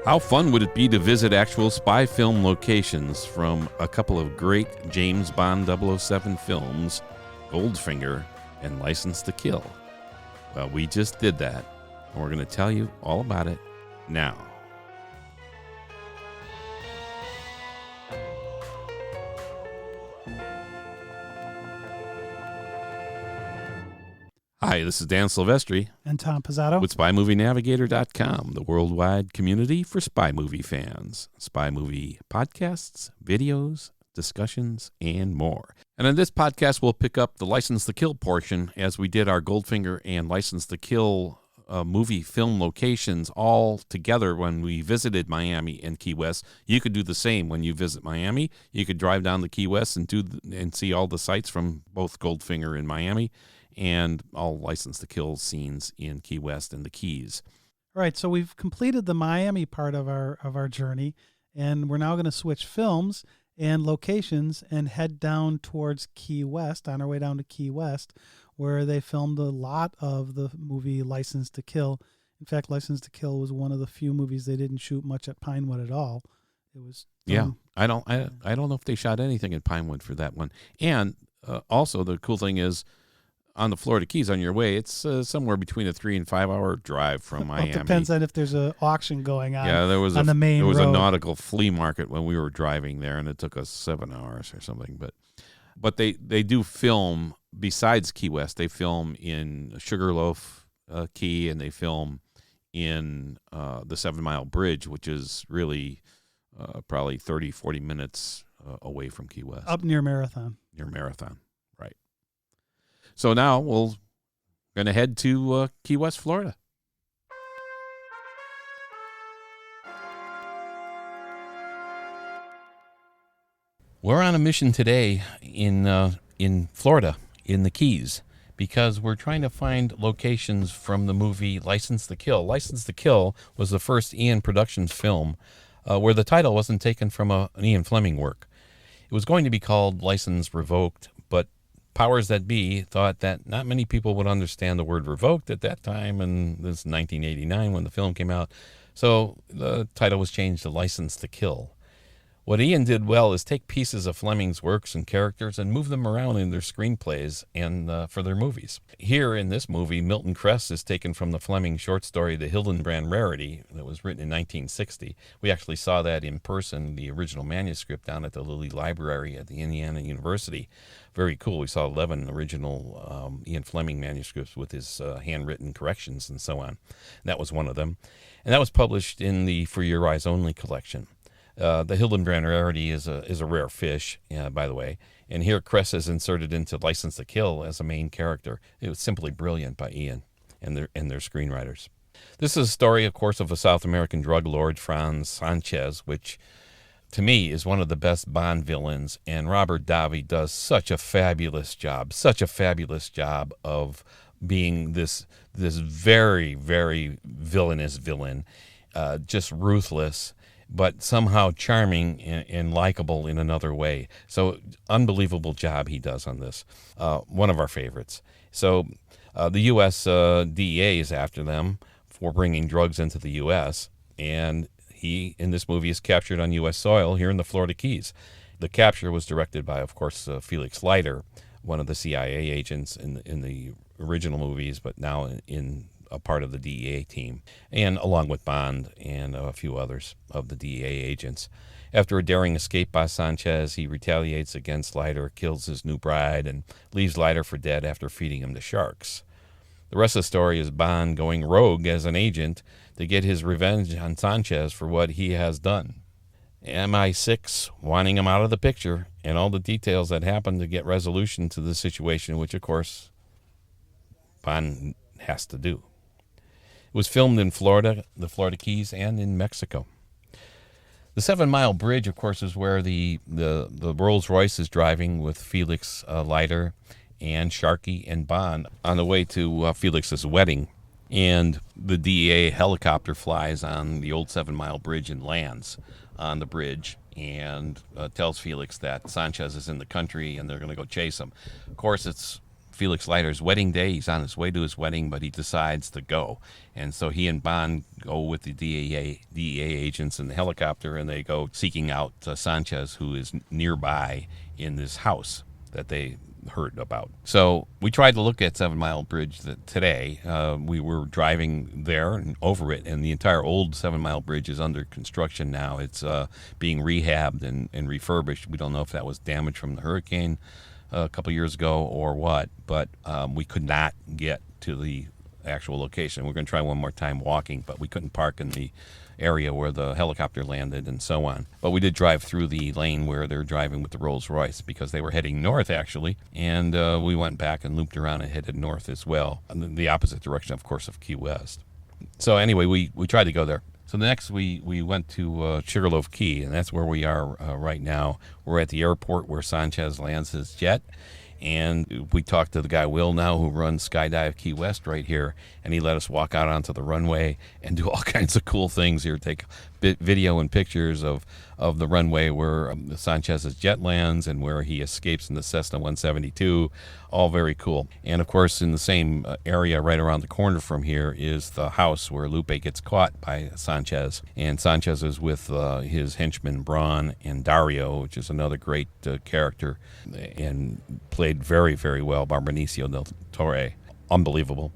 How fun would it be to visit actual spy film locations from a couple of great James Bond 007 films, Goldfinger and License to Kill? Well, we just did that, and we're going to tell you all about it now. Hi, this is Dan Silvestri. And Tom Pizzato. With SpyMovieNavigator.com, the worldwide community for spy movie fans. Spy movie podcasts, videos, discussions, and more. And in this podcast, we'll pick up the License to Kill portion as we did our Goldfinger and License to Kill movie film locations all together when we visited Miami and Key West. You could do the same when you visit Miami. You could drive down to Key West and see all the sights from both Goldfinger and Miami, and all License to Kill scenes in Key West and the Keys. All right, so we've completed the Miami part of our journey, and we're now going to switch films and locations and head down towards Key West, on our way down to Key West, where they filmed a lot of the movie License to Kill. In fact, License to Kill was one of the few movies they didn't shoot much at Pinewood at all. It was I don't know if they shot anything at Pinewood for that one. And also the cool thing is, on the Florida Keys on your way, it's somewhere between a 3 and 5 hour drive from Miami. It depends on if there's an auction going on. Yeah, there was on the main there was road. A nautical flea market when we were driving there, and it took us 7 hours or something. But they do film besides Key West. They film in Sugarloaf Key, and they film in the 7 Mile Bridge, which is really probably 30, 40 minutes away from Key West. Up near Marathon. Near Marathon, right. So now we're going to head to Key West, Florida. We're on a mission today in Florida, in the Keys, because we're trying to find locations from the movie License to Kill. License to Kill was the first Ian Productions film where the title wasn't taken from an Ian Fleming work. It was going to be called License Revoked, but powers that be thought that not many people would understand the word revoked at that time, and this is 1989 when the film came out. So the title was changed to License to Kill. What Ian did well is take pieces of Fleming's works and characters and move them around in their screenplays and for their movies. Here in this movie, Milton Kress is taken from the Fleming short story The Hildenbrand Rarity that was written in 1960. We actually saw that in person, the original manuscript, down at the Lilly Library at the Indiana University. Very cool. We saw 11 original Ian Fleming manuscripts with his handwritten corrections and so on. That was one of them. And that was published in the For Your Eyes Only collection. The Hildenbrand Rarity is a rare fish, by the way. And here Kress is inserted into License to Kill as a main character. It was simply brilliant by Ian and their screenwriters. This is a story, of course, of a South American drug lord, Franz Sanchez, which to me is one of the best Bond villains. And Robert Davi does such a fabulous job of being this very, very villainous villain, just ruthless, but somehow charming and likable in another way. So unbelievable job he does on this. One of our favorites. So the U.S. DEA is after them for bringing drugs into the U.S., and he, in this movie, is captured on U.S. soil here in the Florida Keys. The capture was directed by, of course, Felix Leiter, one of the CIA agents in the original movies, but now in a part of the DEA team, and along with Bond and a few others of the DEA agents. After a daring escape by Sanchez, he retaliates against Leiter, kills his new bride, and leaves Leiter for dead after feeding him to sharks. The rest of the story is Bond going rogue as an agent to get his revenge on Sanchez for what he has done. MI6 wanting him out of the picture, and all the details that happen to get resolution to the situation, which, of course, Bond has to do. It was filmed in Florida, the Florida Keys, and in Mexico. The 7 Mile Bridge, of course, is where the Rolls Royce is driving with Felix Leiter and Sharkey and Bond on the way to Felix's wedding. And the DEA helicopter flies on the old 7 Mile Bridge and lands on the bridge and tells Felix that Sanchez is in the country and they're going to go chase him. Of course, it's Felix Leiter's wedding day. He's on his way to his wedding, but he decides to go. And so he and Bond go with the DEA agents in the helicopter, and they go seeking out Sanchez, who is nearby in this house that they heard about. So we tried to look at 7 Mile Bridge today. We were driving there and over it, and the entire old 7 Mile Bridge is under construction now. It's being rehabbed and refurbished. We don't know if that was damage from the hurricane a couple years ago or what, but we could not get to the actual location. We're going to try one more time walking, but we couldn't park in the area where the helicopter landed and so on. But we did drive through the lane where they're driving with the Rolls Royce because they were heading north, actually, and we went back and looped around and headed north as well, in the opposite direction, of course, of Key West. So anyway, we tried to go there. So next we went to Sugarloaf Key, and that's where we are right now. We're at the airport where Sanchez lands his jet, and we talked to the guy Will now, who runs Skydive Key West right here, and he let us walk out onto the runway and do all kinds of cool things here, take video and pictures of the runway where Sanchez's jet lands and where he escapes in the Cessna 172. All very cool. And of course, in the same area right around the corner from here is the house where Lupe gets caught by Sanchez, and Sanchez is with his henchmen Braun and Dario, which is another great character, and played very, very well by Benicio del Toro. Unbelievable.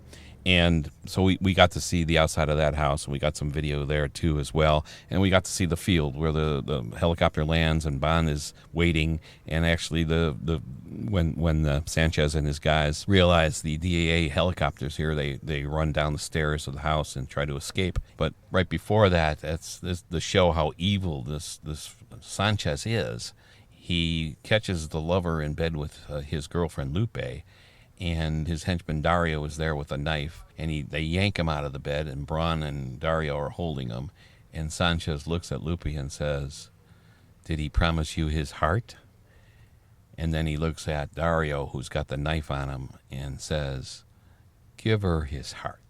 And so we got to see the outside of that house, and we got some video there too as well. And we got to see the field where the helicopter lands and Bond is waiting. And actually, when Sanchez and his guys realize the DEA helicopters here, they run down the stairs of the house and try to escape. But right before that, that's to show how evil this Sanchez is. He catches the lover in bed with his girlfriend Lupe, and his henchman Dario is there with a knife, and they yank him out of the bed, and Braun and Dario are holding him, and Sanchez looks at Lupe and says, "Did he promise you his heart?" And then he looks at Dario, who's got the knife on him, and says, "Give her his heart."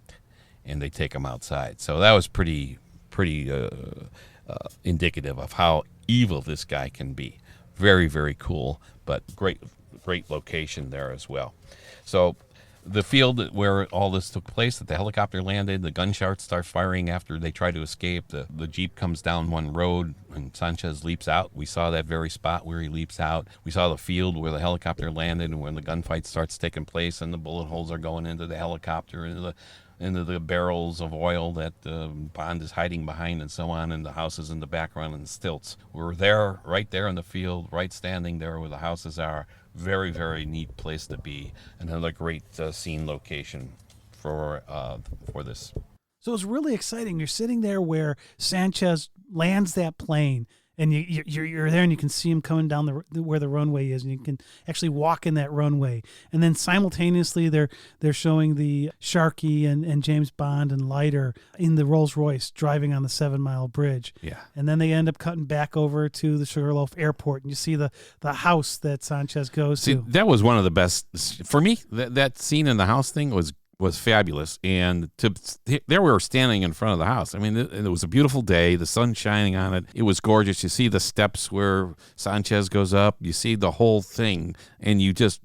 And they take him outside. So that was pretty indicative of how evil this guy can be. Very, very cool, but great location there as well. So the field where all this took place, that the helicopter landed, the gunshot starts firing after they try to escape. The Jeep comes down one road and Sanchez leaps out. We saw that very spot where he leaps out. We saw the field where the helicopter landed and when the gunfight starts taking place and the bullet holes are going into the helicopter, into the barrels of oil that Bond is hiding behind and so on, and the houses in the background and the stilts. We're there, right there in the field, right standing there where the houses are. Very, very neat place to be. Another great scene location for this. So it's really exciting. You're sitting there where Sanchez lands that plane, and you're there, and you can see him coming down where the runway is, and you can actually walk in that runway. And then simultaneously, they're showing the Sharkey and James Bond and Leiter in the Rolls Royce driving on the 7 Mile Bridge. Yeah. And then they end up cutting back over to the Sugarloaf Airport, and you see the house that Sanchez goes to. That was one of the best for me. That scene in the house thing was fabulous, and there we were standing in front of the house. I mean, it was a beautiful day, the sun shining on it. It was gorgeous. You see the steps where Sanchez goes up. You see the whole thing, and you just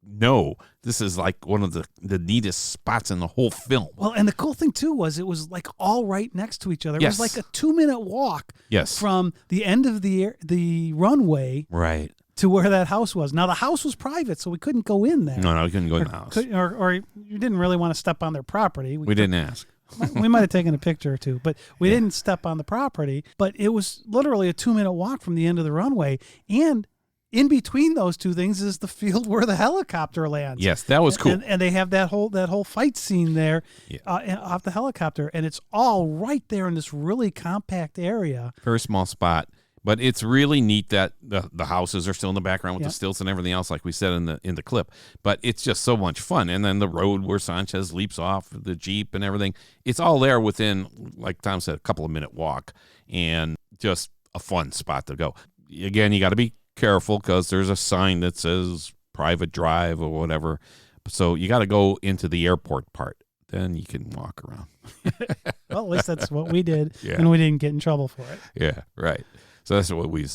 know this is like one of the neatest spots in the whole film. Well, and the cool thing too was it was like all right next to each other. Yes. It was like a 2-minute walk. Yes. From the end of the runway, right, to where that house was. Now, the house was private, so we couldn't go in there. No, we couldn't go in the house. Or you didn't really want to step on their property. We didn't ask. We might have taken a picture or two, but we didn't step on the property. But it was literally a 2-minute walk from the end of the runway. And in between those two things is the field where the helicopter lands. Yes, that was cool. And they have that whole fight scene there off the helicopter. And it's all right there in this really compact area. Very small spot. But it's really neat that the houses are still in the background with the stilts and everything else, like we said in the clip. But it's just so much fun. And then the road where Sanchez leaps off the Jeep and everything, it's all there within, like Tom said, a couple of minute walk, and just a fun spot to go. Again, you got to be careful because there's a sign that says private drive or whatever. So you got to go into the airport part. Then you can walk around. Well, at least that's what we did, and we didn't get in trouble for it. Yeah, right. So that's what we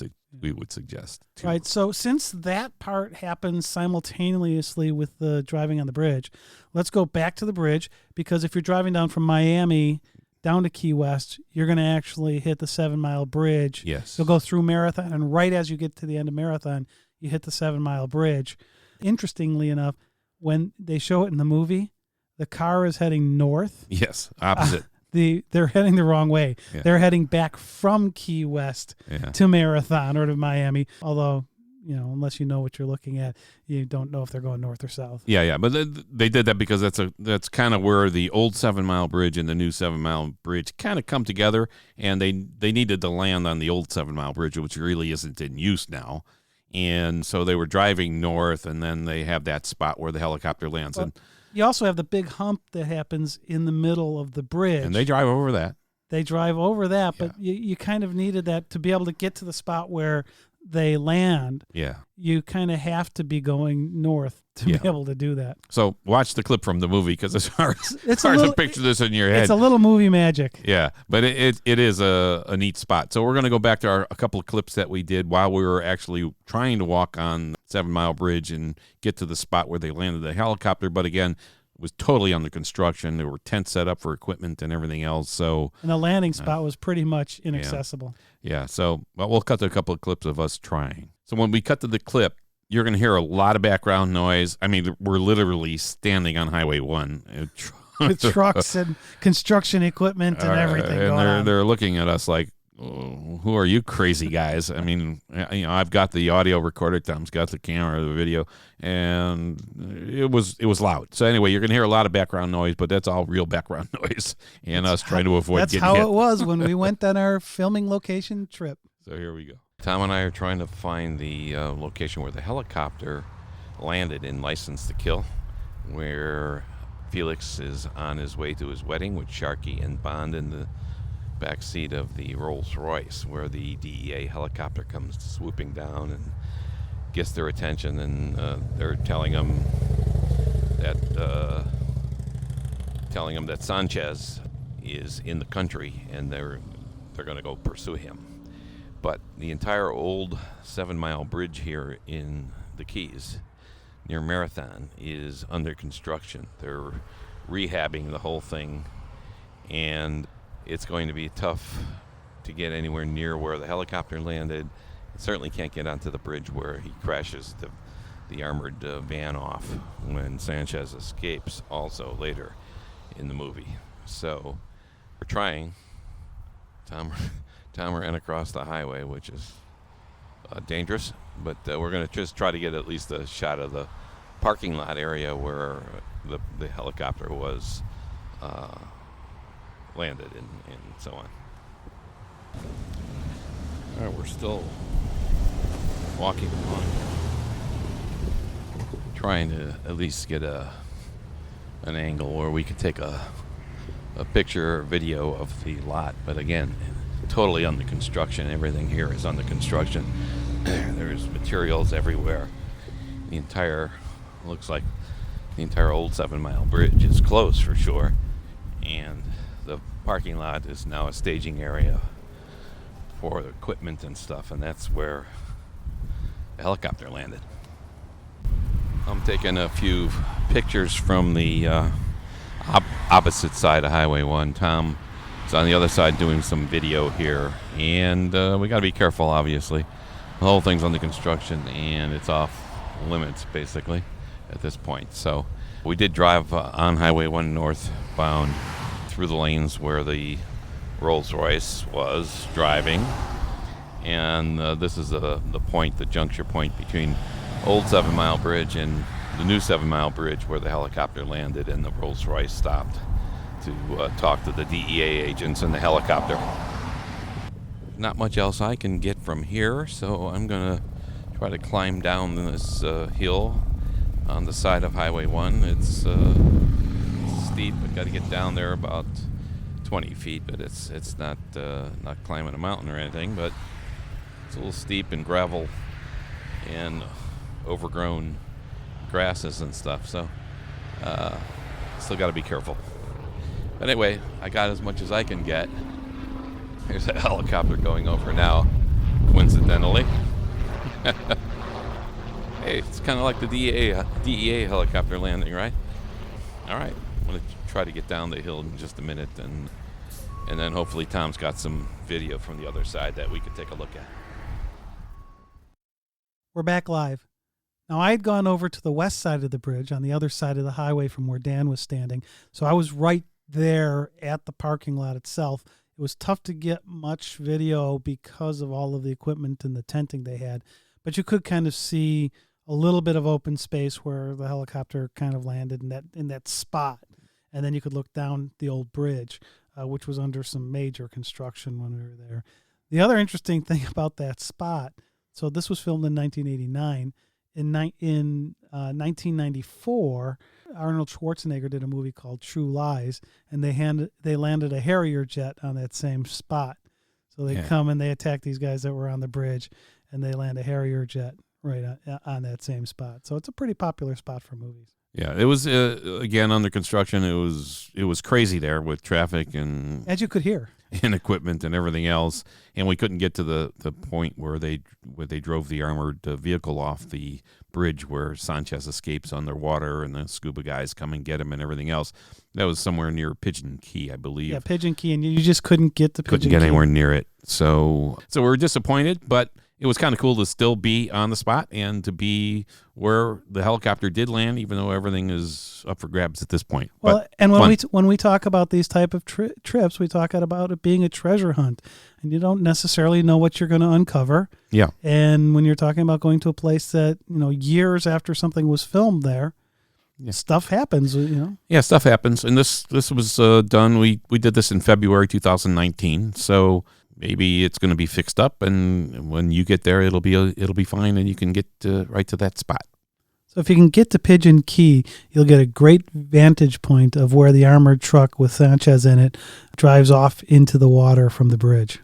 we would suggest. Too. Right. So since that part happens simultaneously with the driving on the bridge, let's go back to the bridge, because if you're driving down from Miami down to Key West, you're going to actually hit the 7 Mile Bridge. Yes. You'll go through Marathon, and right as you get to the end of Marathon, you hit the 7 Mile Bridge. Interestingly enough, when they show it in the movie, the car is heading north. Yes, opposite. They're heading the wrong way. Yeah. They're heading back from Key West Yeah. to Marathon or to Miami. Although, unless you know what you're looking at, you don't know if they're going north or south. Yeah, but they did that because that's kind of where the old 7 Mile Bridge and the new 7 Mile Bridge kind of come together, and they needed to land on the old 7 Mile Bridge, which really isn't in use now. And so they were driving north, and then they have that spot where the helicopter lands. Well, you also have the big hump that happens in the middle of the bridge. And they drive over that. They drive over that, but Yeah. you kind of needed that to be able to get to the spot where they land. Yeah. You kind of have to be going north to be able to do that. So watch the clip from the movie, because it's hard a to picture this in your head. It's a little movie magic. Yeah, but it is a neat spot. So we're going to go back to a couple of clips that we did while we were actually trying to walk on 7 Mile Bridge and get to the spot where they landed the helicopter. But again, it was totally under construction. There were tents set up for equipment and everything else. So And the landing spot was pretty much inaccessible. yeah, so we'll cut to a couple of clips of us trying. So when we cut to the clip, you're going to hear a lot of background noise. I mean, we're literally standing on Highway 1. With trucks and construction equipment and everything and going on. they're looking at us like, oh, who are you crazy guys? I mean, I've got the audio recorder, Tom's got the camera, the video, and it was loud. So anyway, you're going to hear a lot of background noise, but that's all real background noise, and us trying to avoid getting hit. That's how it was when we went on our filming location trip. So here we go. Tom and I are trying to find the location where the helicopter landed in License to Kill, where Felix is on his way to his wedding with Sharky and Bond in the back seat of the Rolls Royce, where the DEA helicopter comes swooping down and gets their attention, and they're telling them that Sanchez is in the country, and they're going to go pursue him. But the entire old 7 Mile Bridge here in the Keys near Marathon is under construction. They're rehabbing the whole thing, and it's going to be tough to get anywhere near where the helicopter landed. It certainly can't get onto the bridge where he crashes the armored van off when Sanchez escapes also later in the movie. So we're trying. Tom ran across the highway, which is dangerous, but we're going to just try to get at least a shot of the parking lot area where the helicopter was landed and so on. All right, we're still walking along, trying to at least get an angle where we could take a picture or video of the lot, but again, totally under construction. Everything here is under construction. There's materials everywhere. Looks like the entire old 7 Mile Bridge is closed for sure, and the parking lot is now a staging area for the equipment and stuff, and that's where the helicopter landed. I'm taking a few pictures from the opposite side of Highway 1. Tom is on the other side doing some video here, and we got to be careful, obviously. The whole thing's under construction, and it's off limits, basically, at this point. So we did drive on Highway 1 northbound through the lanes where the Rolls-Royce was driving, and this is the point, the juncture point between old 7 Mile Bridge and the new 7 Mile Bridge, where the helicopter landed and the Rolls-Royce stopped to talk to the DEA agents and the helicopter. Not much else I can get from here, so I'm going to try to climb down this hill on the side of Highway 1. It's steep. I've got to get down there about 20 feet, but it's not climbing a mountain or anything, but it's a little steep and gravel and overgrown grasses and stuff, so still got to be careful. But anyway, I got as much as I can get. There's a helicopter going over now, coincidentally. Hey, it's kind of like the DEA helicopter landing, right? All right, I'm going to try to get down the hill in just a minute, and then hopefully Tom's got some video from the other side that we could take a look at. We're back live. Now, I had gone over to the west side of the bridge on the other side of the highway from where Dan was standing. So I was right there at the parking lot itself. It was tough to get much video because of all of the equipment and the tenting they had. But you could kind of see a little bit of open space where the helicopter kind of landed in that spot. And then you could look down the old bridge, which was under some major construction when we were there. The other interesting thing about that spot, so this was filmed in 1989. In 1994, Arnold Schwarzenegger did a movie called True Lies, and they landed a Harrier jet on that same spot. So they come and they attack these guys that were on the bridge, and they land a Harrier jet right on that same spot. So it's a pretty popular spot for movies. Yeah, it was again under construction. It was crazy there with traffic and as you could hear, and equipment and everything else, and we couldn't get to the point where they drove the armored vehicle off the bridge where Sanchez escapes underwater and the scuba guys come and get him and everything else. That was somewhere near Pigeon Key, I believe. Yeah, Pigeon Key, and you just couldn't get to Pigeon Key. Couldn't get anywhere near it. So we were disappointed, but it was kind of cool to still be on the spot and to be where the helicopter did land, even though everything is up for grabs at this point. Well, but and when we talk about these type of trips, we talk about it being a treasure hunt, and you don't necessarily know what you're going to uncover. Yeah. And when you're talking about going to a place that, years after something was filmed there, stuff happens. Yeah, stuff happens, and this was done. We did this in February 2019, so. Maybe it's going to be fixed up, and when you get there, it'll be fine, and you can get right to that spot. So if you can get to Pigeon Key, you'll get a great vantage point of where the armored truck with Sanchez in it drives off into the water from the bridge.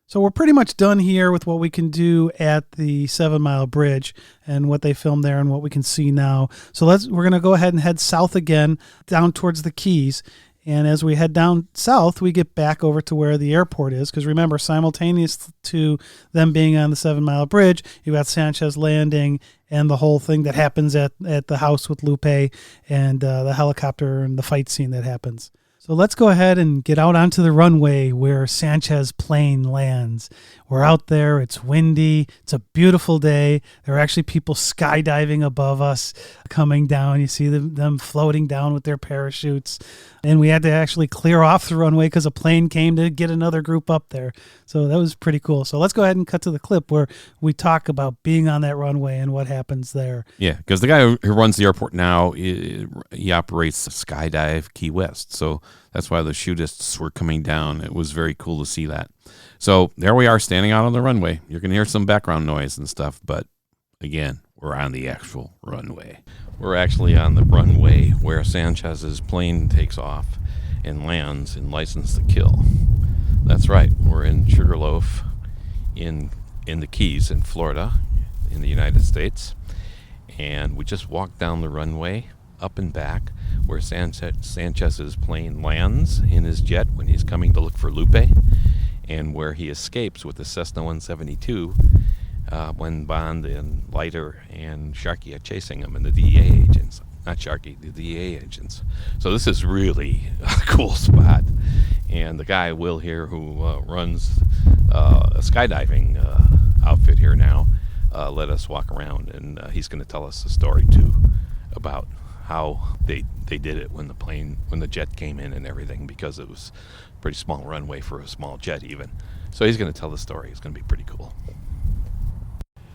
So we're pretty much done here with what we can do at the 7 Mile Bridge and what they filmed there and what we can see now. So we're going to go ahead and head south again, down towards the Keys. And as we head down south, we get back over to where the airport is. Because remember, simultaneous to them being on the 7 Mile Bridge, you've got Sanchez landing and the whole thing that happens at the house with Lupe and the helicopter and the fight scene that happens. So let's go ahead and get out onto the runway where Sanchez's plane lands. We're out there. It's windy. It's a beautiful day. There are actually people skydiving above us coming down. You see them floating down with their parachutes. And we had to actually clear off the runway because a plane came to get another group up there. So that was pretty cool. So let's go ahead and cut to the clip where we talk about being on that runway and what happens there. Yeah, because the guy who runs the airport now, he operates Skydive Key West. So that's why the chutists were coming down. It was very cool to see that. So there we are standing out on the runway. You're going to hear some background noise and stuff, but again, we're on the actual runway. We're actually on the runway where Sanchez's plane takes off and lands in License to Kill. That's right. We're in Sugarloaf in the Keys in Florida in the United States. And we just walked down the runway up and back where Sanchez's plane lands in his jet when he's coming to look for Lupe, and where he escapes with the Cessna 172 when Bond and Leiter and Sharkey are chasing him, and the DEA agents. Not Sharkey, the DEA agents. So this is really a cool spot. And the guy, Will here, who runs a skydiving outfit here now, let us walk around, and he's going to tell us a story, too, about how they did it when the jet came in and everything, because it was a pretty small runway for a small jet even. So he's going to tell the story. It's going to be pretty cool.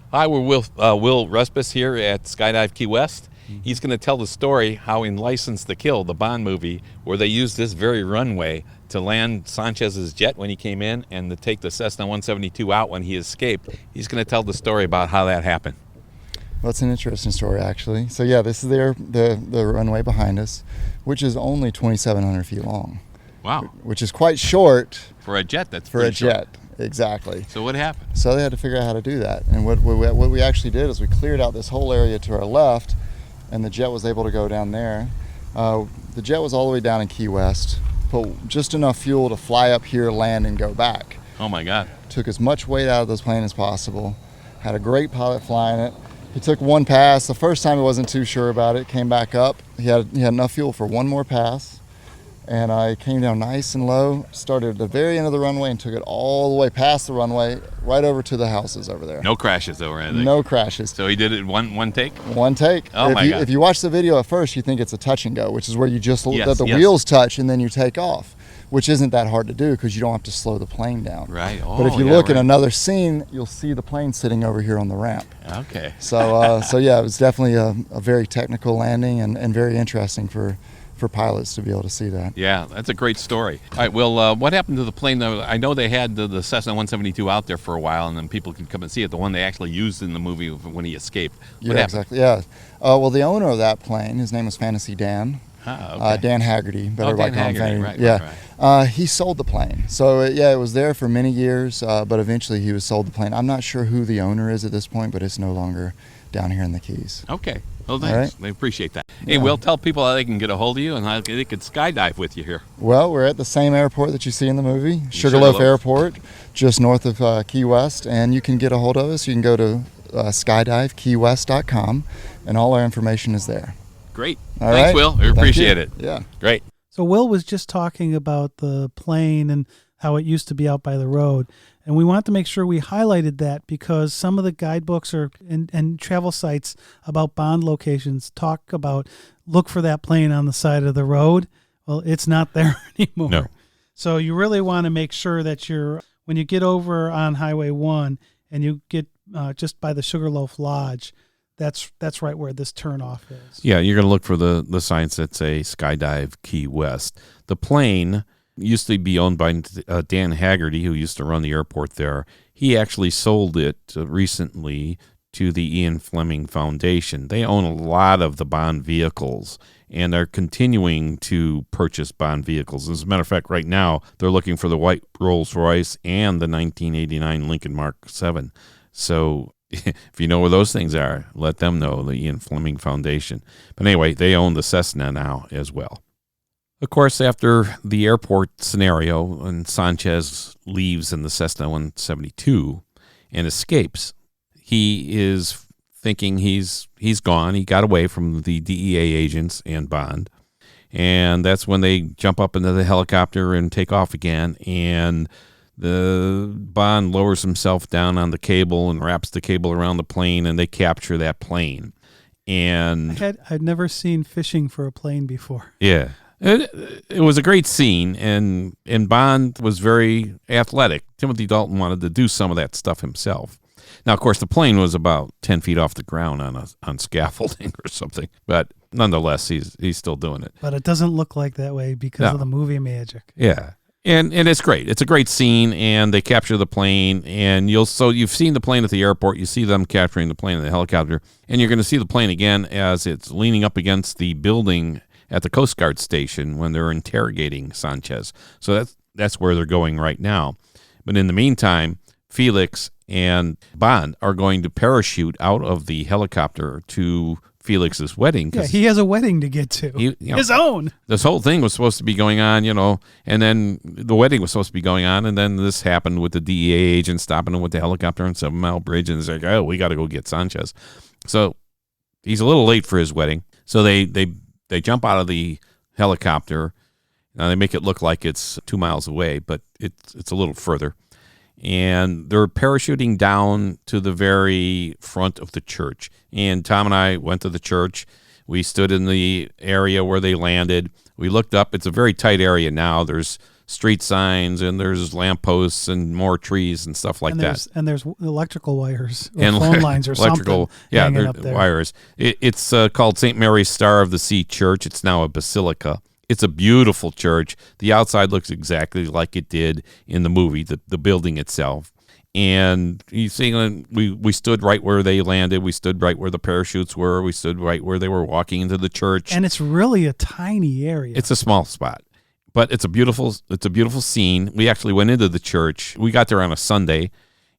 Hi, we're Will Ruspis here at Skydive Key West. He's going to tell the story how in License to Kill, the Bond movie, where they used this very runway to land Sanchez's jet when he came in and to take the Cessna 172 out when he escaped. He's going to tell the story about how that happened. Well, it's an interesting story, actually. So, yeah, this is the runway behind us, which is only 2,700 feet long. Wow. Which is quite short. For a jet, that's for a pretty short. jet, exactly. So what happened? So they had to figure out how to do that. And what we actually did is we cleared out this whole area to our left, and the jet was able to go down there. The jet was all the way down in Key West, put just enough fuel to fly up here, land, and go back. Oh, my God. Took as much weight out of this plane as possible. Had a great pilot flying it. He took one pass. The first time he wasn't too sure about it. Came back up. He had enough fuel for one more pass. And I came down nice and low, started at the very end of the runway and took it all the way past the runway, right over to the houses over there. No crashes though, or anything? No crashes. So he did it one take? One take. Oh, my God. If you watch the video at first, you think it's a touch and go, which is where you just let the yes. wheels touch and then you take off, which isn't that hard to do because you don't have to slow the plane down. Right. Oh, but if you look in another scene, you'll see the plane sitting over here on the ramp. Okay. So, yeah, it was definitely a very technical landing and very interesting for pilots to be able to see that. Yeah, that's a great story. All right, well, what happened to the plane, though? I know they had the Cessna 172 out there for a while, and then people could come and see it, the one they actually used in the movie when he escaped. What happened? Exactly, yeah. Well, the owner of that plane, his name was Fantasy Dan. Okay. Dan Haggerty, better Dan call him Haggerty, Fantasy. right, Yeah. He sold the plane. So, it was there for many years, but eventually he was sold the plane. I'm not sure who the owner is at this point, but it's no longer down here in the Keys. Okay. Well, thanks. Right. They appreciate that. Hey, Will, tell people how they can get a hold of you and how they could skydive with you here. Well, we're at the same airport that you see in the movie, Sugarloaf. Sugarloaf Airport, just north of Key West, and you can get a hold of us. You can go to skydivekeywest.com, and all our information is there. Great. All Thanks, right. Will. We appreciate it. Yeah. Great. So Will was just talking about the plane and how it used to be out by the road. And we want to make sure we highlighted that because some of the guidebooks and travel sites about Bond locations talk about look for that plane on the side of the road. Well, it's not there anymore. No. So you really want to make sure that when you get over on Highway 1 and you get just by the Sugarloaf Lodge, that's right where this turnoff is. Yeah, you're going to look for the signs that say Skydive Key West. The plane used to be owned by Dan Haggerty, who used to run the airport there. He actually sold it recently to the Ian Fleming Foundation. They own a lot of the Bond vehicles, and are continuing to purchase Bond vehicles. As a matter of fact, right now, they're looking for the white Rolls-Royce and the 1989 Lincoln Mark 7. So if you know where those things are, let them know, the Ian Fleming Foundation. But anyway, they own the Cessna now as well. Of course, after the airport scenario, when Sanchez leaves in the Cessna 172 and escapes, he is thinking he's gone. He got away from the DEA agents and Bond. And that's when they jump up into the helicopter and take off again. And the Bond lowers himself down on the cable and wraps the cable around the plane, and they capture that plane. And I'd never seen fishing for a plane before. yeah. It was a great scene, and Bond was very athletic. Timothy Dalton wanted to do some of that stuff himself. Now, of course, the plane was about 10 feet off the ground on scaffolding or something, but nonetheless, he's still doing it. But it doesn't look like that way because of the movie magic. Yeah, and it's great. It's a great scene, and they capture the plane, and you've seen the plane at the airport. You see them capturing the plane in the helicopter, and you're going to see the plane again as it's leaning up against the building at the Coast Guard station when they're interrogating Sanchez. So that's where they're going right now. But in the meantime, Felix and Bond are going to parachute out of the helicopter to Felix's wedding. Yeah, he has a wedding to get to. His own. This whole thing was supposed to be going on, and then the wedding was supposed to be going on, and then this happened with the DEA agent stopping him with the helicopter on 7 Mile Bridge, and it's like, oh, we got to go get Sanchez. So he's a little late for his wedding. So they jump out of the helicopter. Now they make it look like it's 2 miles away, but it's a little further. And they're parachuting down to the very front of the church. And Tom and I went to the church. We stood in the area where they landed. We looked up. It's a very tight area now. There's street signs and there's lampposts and more trees and stuff like that. And there's electrical wires or phone lines or electrical, something. Yeah, hanging up there. wires. It's called St. Mary's Star of the Sea Church. It's now a basilica. It's a beautiful church. The outside looks exactly like it did in the movie, the building itself. And you see, we stood right where they landed. We stood right where the parachutes were. We stood right where they were walking into the church. And it's really a tiny area. It's a small spot, but it's a beautiful scene. We actually went into the church. We got there on a Sunday,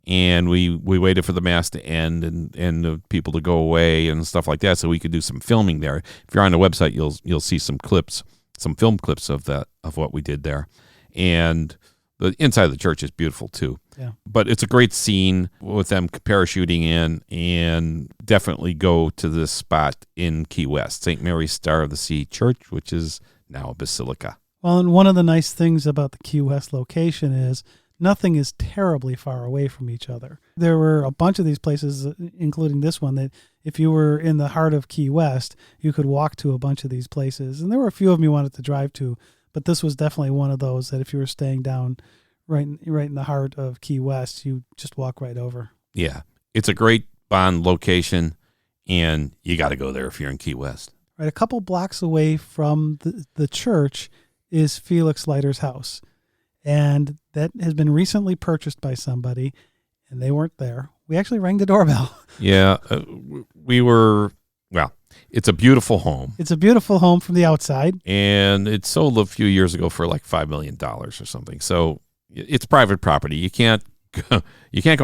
and we waited for the mass to end and the people to go away and stuff like that, so we could do some filming there. If you're on the website, you'll see some clips. Some film clips of what we did there. And The inside of the church is beautiful too. Yeah. But it's a great scene with them parachuting in, and definitely go to this spot in Key West, St. Mary's Star of the Sea Church, which is now a basilica. Well, and one of the nice things about the Key West location is nothing is terribly far away from each other. There were a bunch of these places, including this one, that if you were in the heart of Key West, you could walk to a bunch of these places. And there were a few of them you wanted to drive to, but this was definitely one of those that if you were staying down right in the heart of Key West, you just walk right over. Yeah. It's a great Bond location, and you got to go there if you're in Key West. Right, a couple blocks away from the church is Felix Leiter's house. And that has been recently purchased by somebody, and they weren't there. We actually rang the doorbell. Yeah, it's a beautiful home. It's a beautiful home from the outside. And it sold a few years ago for like $5 million or something. So it's private property. You can't go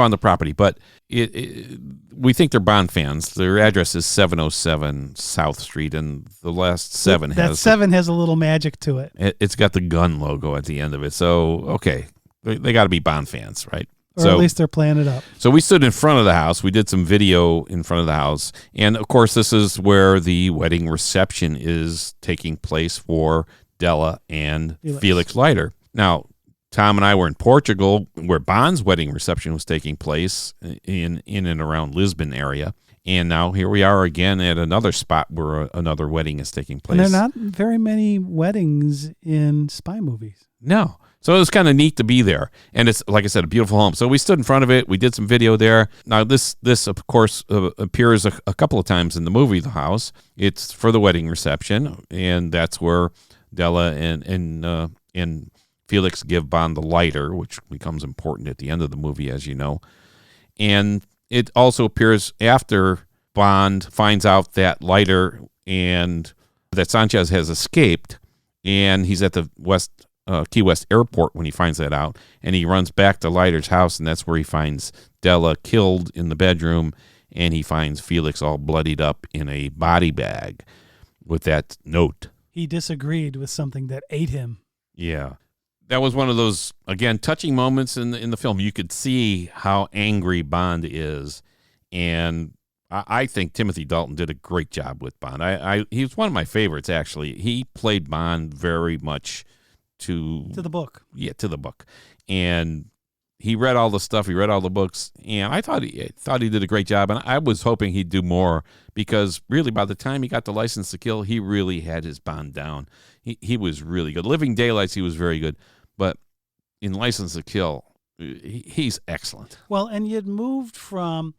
on the property, but we think they're Bond fans. Their address is 707 South Street, and the last seven has a little magic to it. It's got the gun logo at the end of it. So, okay, they got to be Bond fans, right? Or at least they're playing it up. So we stood in front of the house. We did some video in front of the house. And, of course, this is where the wedding reception is taking place for Della and Felix Leiter. Now, Tom and I were in Portugal where Bond's wedding reception was taking place in and around Lisbon area. And now here we are again at another spot where another wedding is taking place. And there are not very many weddings in spy movies. No. So it was kind of neat to be there. And it's, like I said, a beautiful home. So we stood in front of it. We did some video there. Now, this of course, appears a couple of times in the movie, The House. It's for the wedding reception. And that's where Della and Felix give Bond the lighter, which becomes important at the end of the movie, as you know. And it also appears after Bond finds out that lighter and that Sanchez has escaped, and he's at the Key West airport when he finds that out, and he runs back to Leiter's house, and that's where he finds Della killed in the bedroom, and he finds Felix all bloodied up in a body bag with that note. He disagreed with something that ate him. Yeah. That was one of those, again, touching moments in the film. You could see how angry Bond is, and I think Timothy Dalton did a great job with Bond. He was one of my favorites, actually. He played Bond very much to the book. Yeah, to the book. And he read all the stuff. He read all the books, and I thought he did a great job, and I was hoping he'd do more because really by the time he got the License to Kill, he really had his Bond down. He was really good. Living Daylights, he was very good. But in License to Kill, he's excellent. Well, and you'd moved from,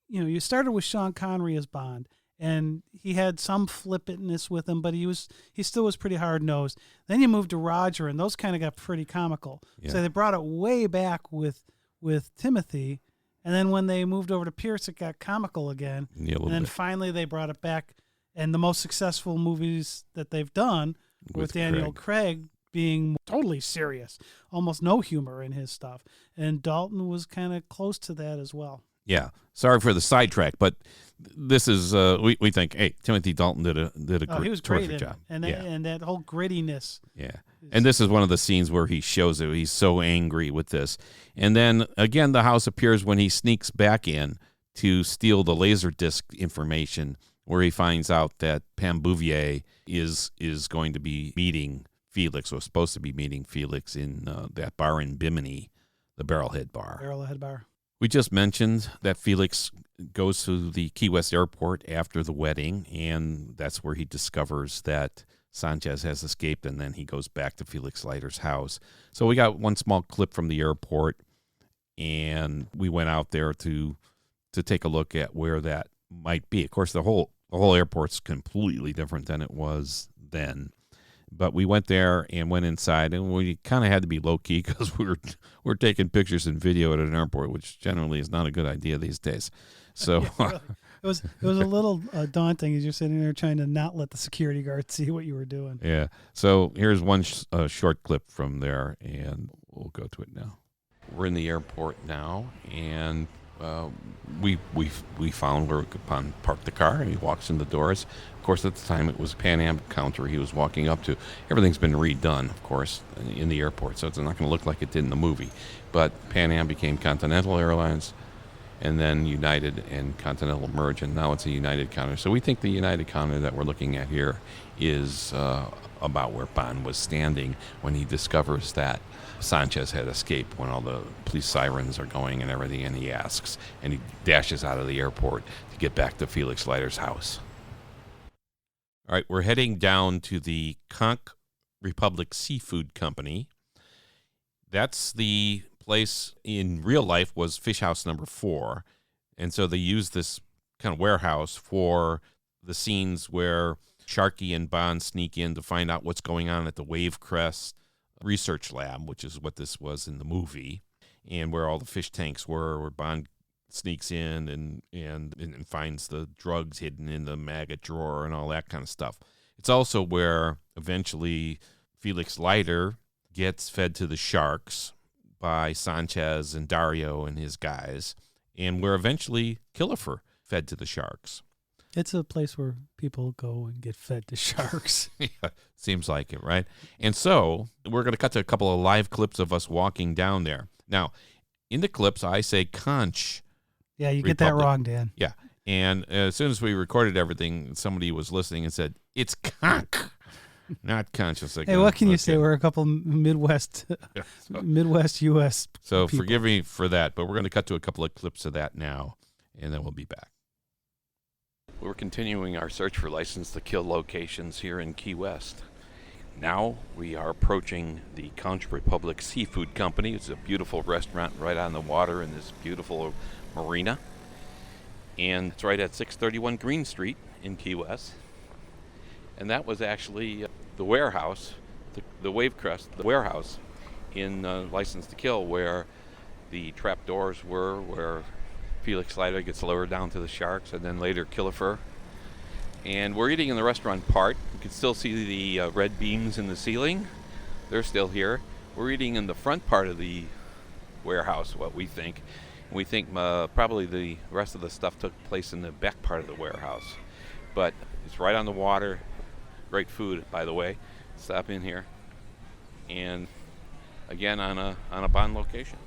you started with Sean Connery as Bond, and he had some flippantness with him, but he still was pretty hard-nosed. Then you moved to Roger, and those kind of got pretty comical. Yeah. So they brought it way back with Timothy, and then when they moved over to Pierce, it got comical again. Yeah, and then finally they brought it back, and the most successful movies that they've done with Daniel Craig being totally serious, almost no humor in his stuff. And Dalton was kind of close to that as well. Yeah. Sorry for the sidetrack, but this is we think, hey, Timothy Dalton did a he was terrific great job. And that whole grittiness. Yeah. And this is one of the scenes where he shows it. He's so angry with this. And then again, the house appears when he sneaks back in to steal the Laserdisc information, where he finds out that Pam Bouvier is going to be meeting Felix, or supposed to be meeting Felix in that bar in Bimini, the Barrelhead Bar. Barrelhead Bar. We just mentioned that Felix goes to the Key West airport after the wedding, and that's where he discovers that Sanchez has escaped, and then he goes back to Felix Leiter's house. So we got one small clip from the airport, and we went out there to take a look at where that might be. Of course, the whole airport's completely different than it was then. But we went there and went inside, and we kind of had to be low-key because we're taking pictures and video at an airport, which generally is not a good idea these days. So yeah, really. It was a little daunting as you're sitting there trying to not let the security guard see what you were doing. Yeah. So here's one short clip from there, and we'll go to it now. We're in the airport now, and we found where we could park the car, and he walks in the doors. course, at the time, it was Pan Am counter he was walking up to. Everything's been redone, of course, in the airport, so it's not going to look like it did in the movie. But Pan Am became Continental Airlines, and then United and Continental merged, and now it's a United counter. So we think the United counter that we're looking at here is about where Bond was standing when he discovers that Sanchez had escaped, when all the police sirens are going and everything, and he asks, and he dashes out of the airport to get back to Felix Leiter's house. All right, we're heading down to the Conch Republic Seafood Company. That's the place in real life was Fish House number 4. And so they used this kind of warehouse for the scenes where Sharkey and Bond sneak in to find out what's going on at the Wavecrest Research Lab, which is what this was in the movie, and where all the fish tanks were, where Bond sneaks in and finds the drugs hidden in the maggot drawer and all that kind of stuff. It's also where eventually Felix Leiter gets fed to the sharks by Sanchez and Dario and his guys, and where eventually Killefer fed to the sharks. It's a place where people go and get fed to sharks. Yeah, seems like it, right? And so we're going to cut to a couple of live clips of us walking down there. Now, in the clips, I say Conch. Yeah, you get that Republic. wrong, Dan. Yeah. And as soon as we recorded everything, somebody was listening and said, it's Conch, not conscious. Hey, what can you say? We're a couple Midwest U.S. So people. Forgive me for that, but we're going to cut to a couple of clips of that now, and then we'll be back. We're continuing our search for License to Kill locations here in Key West. Now we are approaching the Conch Republic Seafood Company. It's a beautiful restaurant right on the water in this beautiful marina. And it's right at 631 Green Street in Key West. And that was actually the warehouse, the Wavecrest, the warehouse in License to Kill, where the trap doors were, where Felix Leiter gets lowered down to the sharks, and then later Killefer. And we're eating in the restaurant part. You can still see the red beams in the ceiling. They're still here. We're eating in the front part of the warehouse, what we think. We think probably the rest of the stuff took place in the back part of the warehouse. But it's right on the water. Great food, by the way. Stop in here. And again, on a Bond location.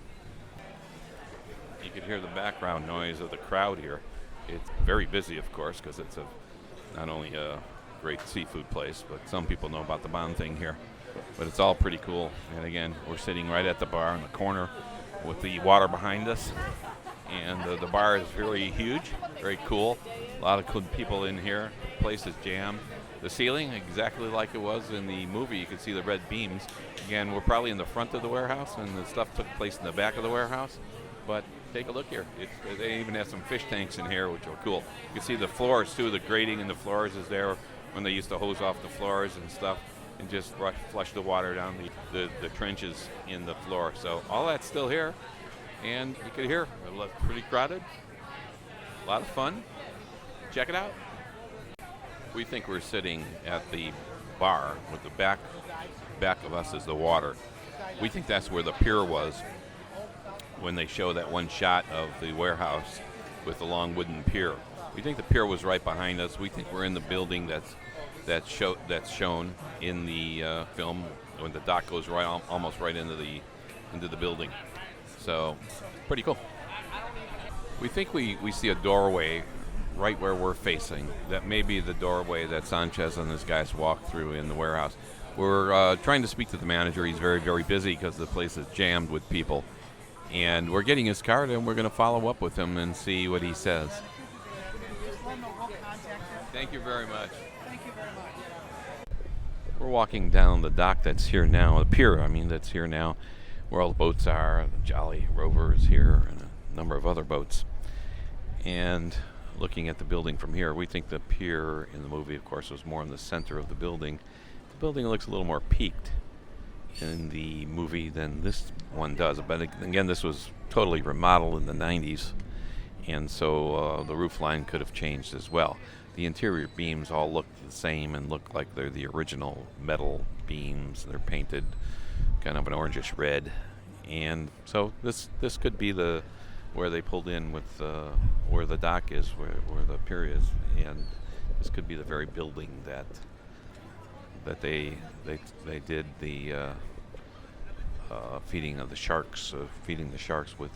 You can hear the background noise of the crowd here. It's very busy, of course, because it's not only a great seafood place, but some people know about the Bond thing here. But it's all pretty cool. And again, we're sitting right at the bar in the corner with the water behind us. And the bar is really huge, very cool. A lot of good people in here. The place is jammed. The ceiling, exactly like it was in the movie. You can see the red beams. Again, we're probably in the front of the warehouse, and the stuff took place in the back of the warehouse. But take a look here. They even have some fish tanks in here, which are cool. You can see the floors, too. The grating in the floors is there when they used to hose off the floors and stuff and just flush the water down the trenches in the floor. So all that's still here. And you can hear it's pretty crowded. A lot of fun. Check it out. We think we're sitting at the bar with the back of us is the water. We think that's where the pier was when they show that one shot of the warehouse with the long wooden pier. We think the pier was right behind us. We think we're in the building that's shown in the film when the dock goes right almost right into the building. So pretty cool. We think we see a doorway right where we're facing. That may be the doorway that Sanchez and his guys walk through in the warehouse. We're trying to speak to the manager. He's very, very busy because the place is jammed with people. And we're getting his card, and we're going to follow up with him and see what he says. Thank you very much. Thank you very much. We're walking down the dock that's here now, the pier, that's here now, where all the boats are. The Jolly Rover is here, and a number of other boats. And looking at the building from here, we think the pier in the movie, of course, was more in the center of the building. The building looks a little more peaked in the movie than this one does. But again, this was totally remodeled in the 90s, and so the roof line could have changed as well. The interior beams all look the same and look like they're the original metal beams. They're painted kind of an orangish red, and so this could be where they pulled in with where the dock is, where the pier is, and This could be the very building that they did the feeding of the sharks, feeding the sharks with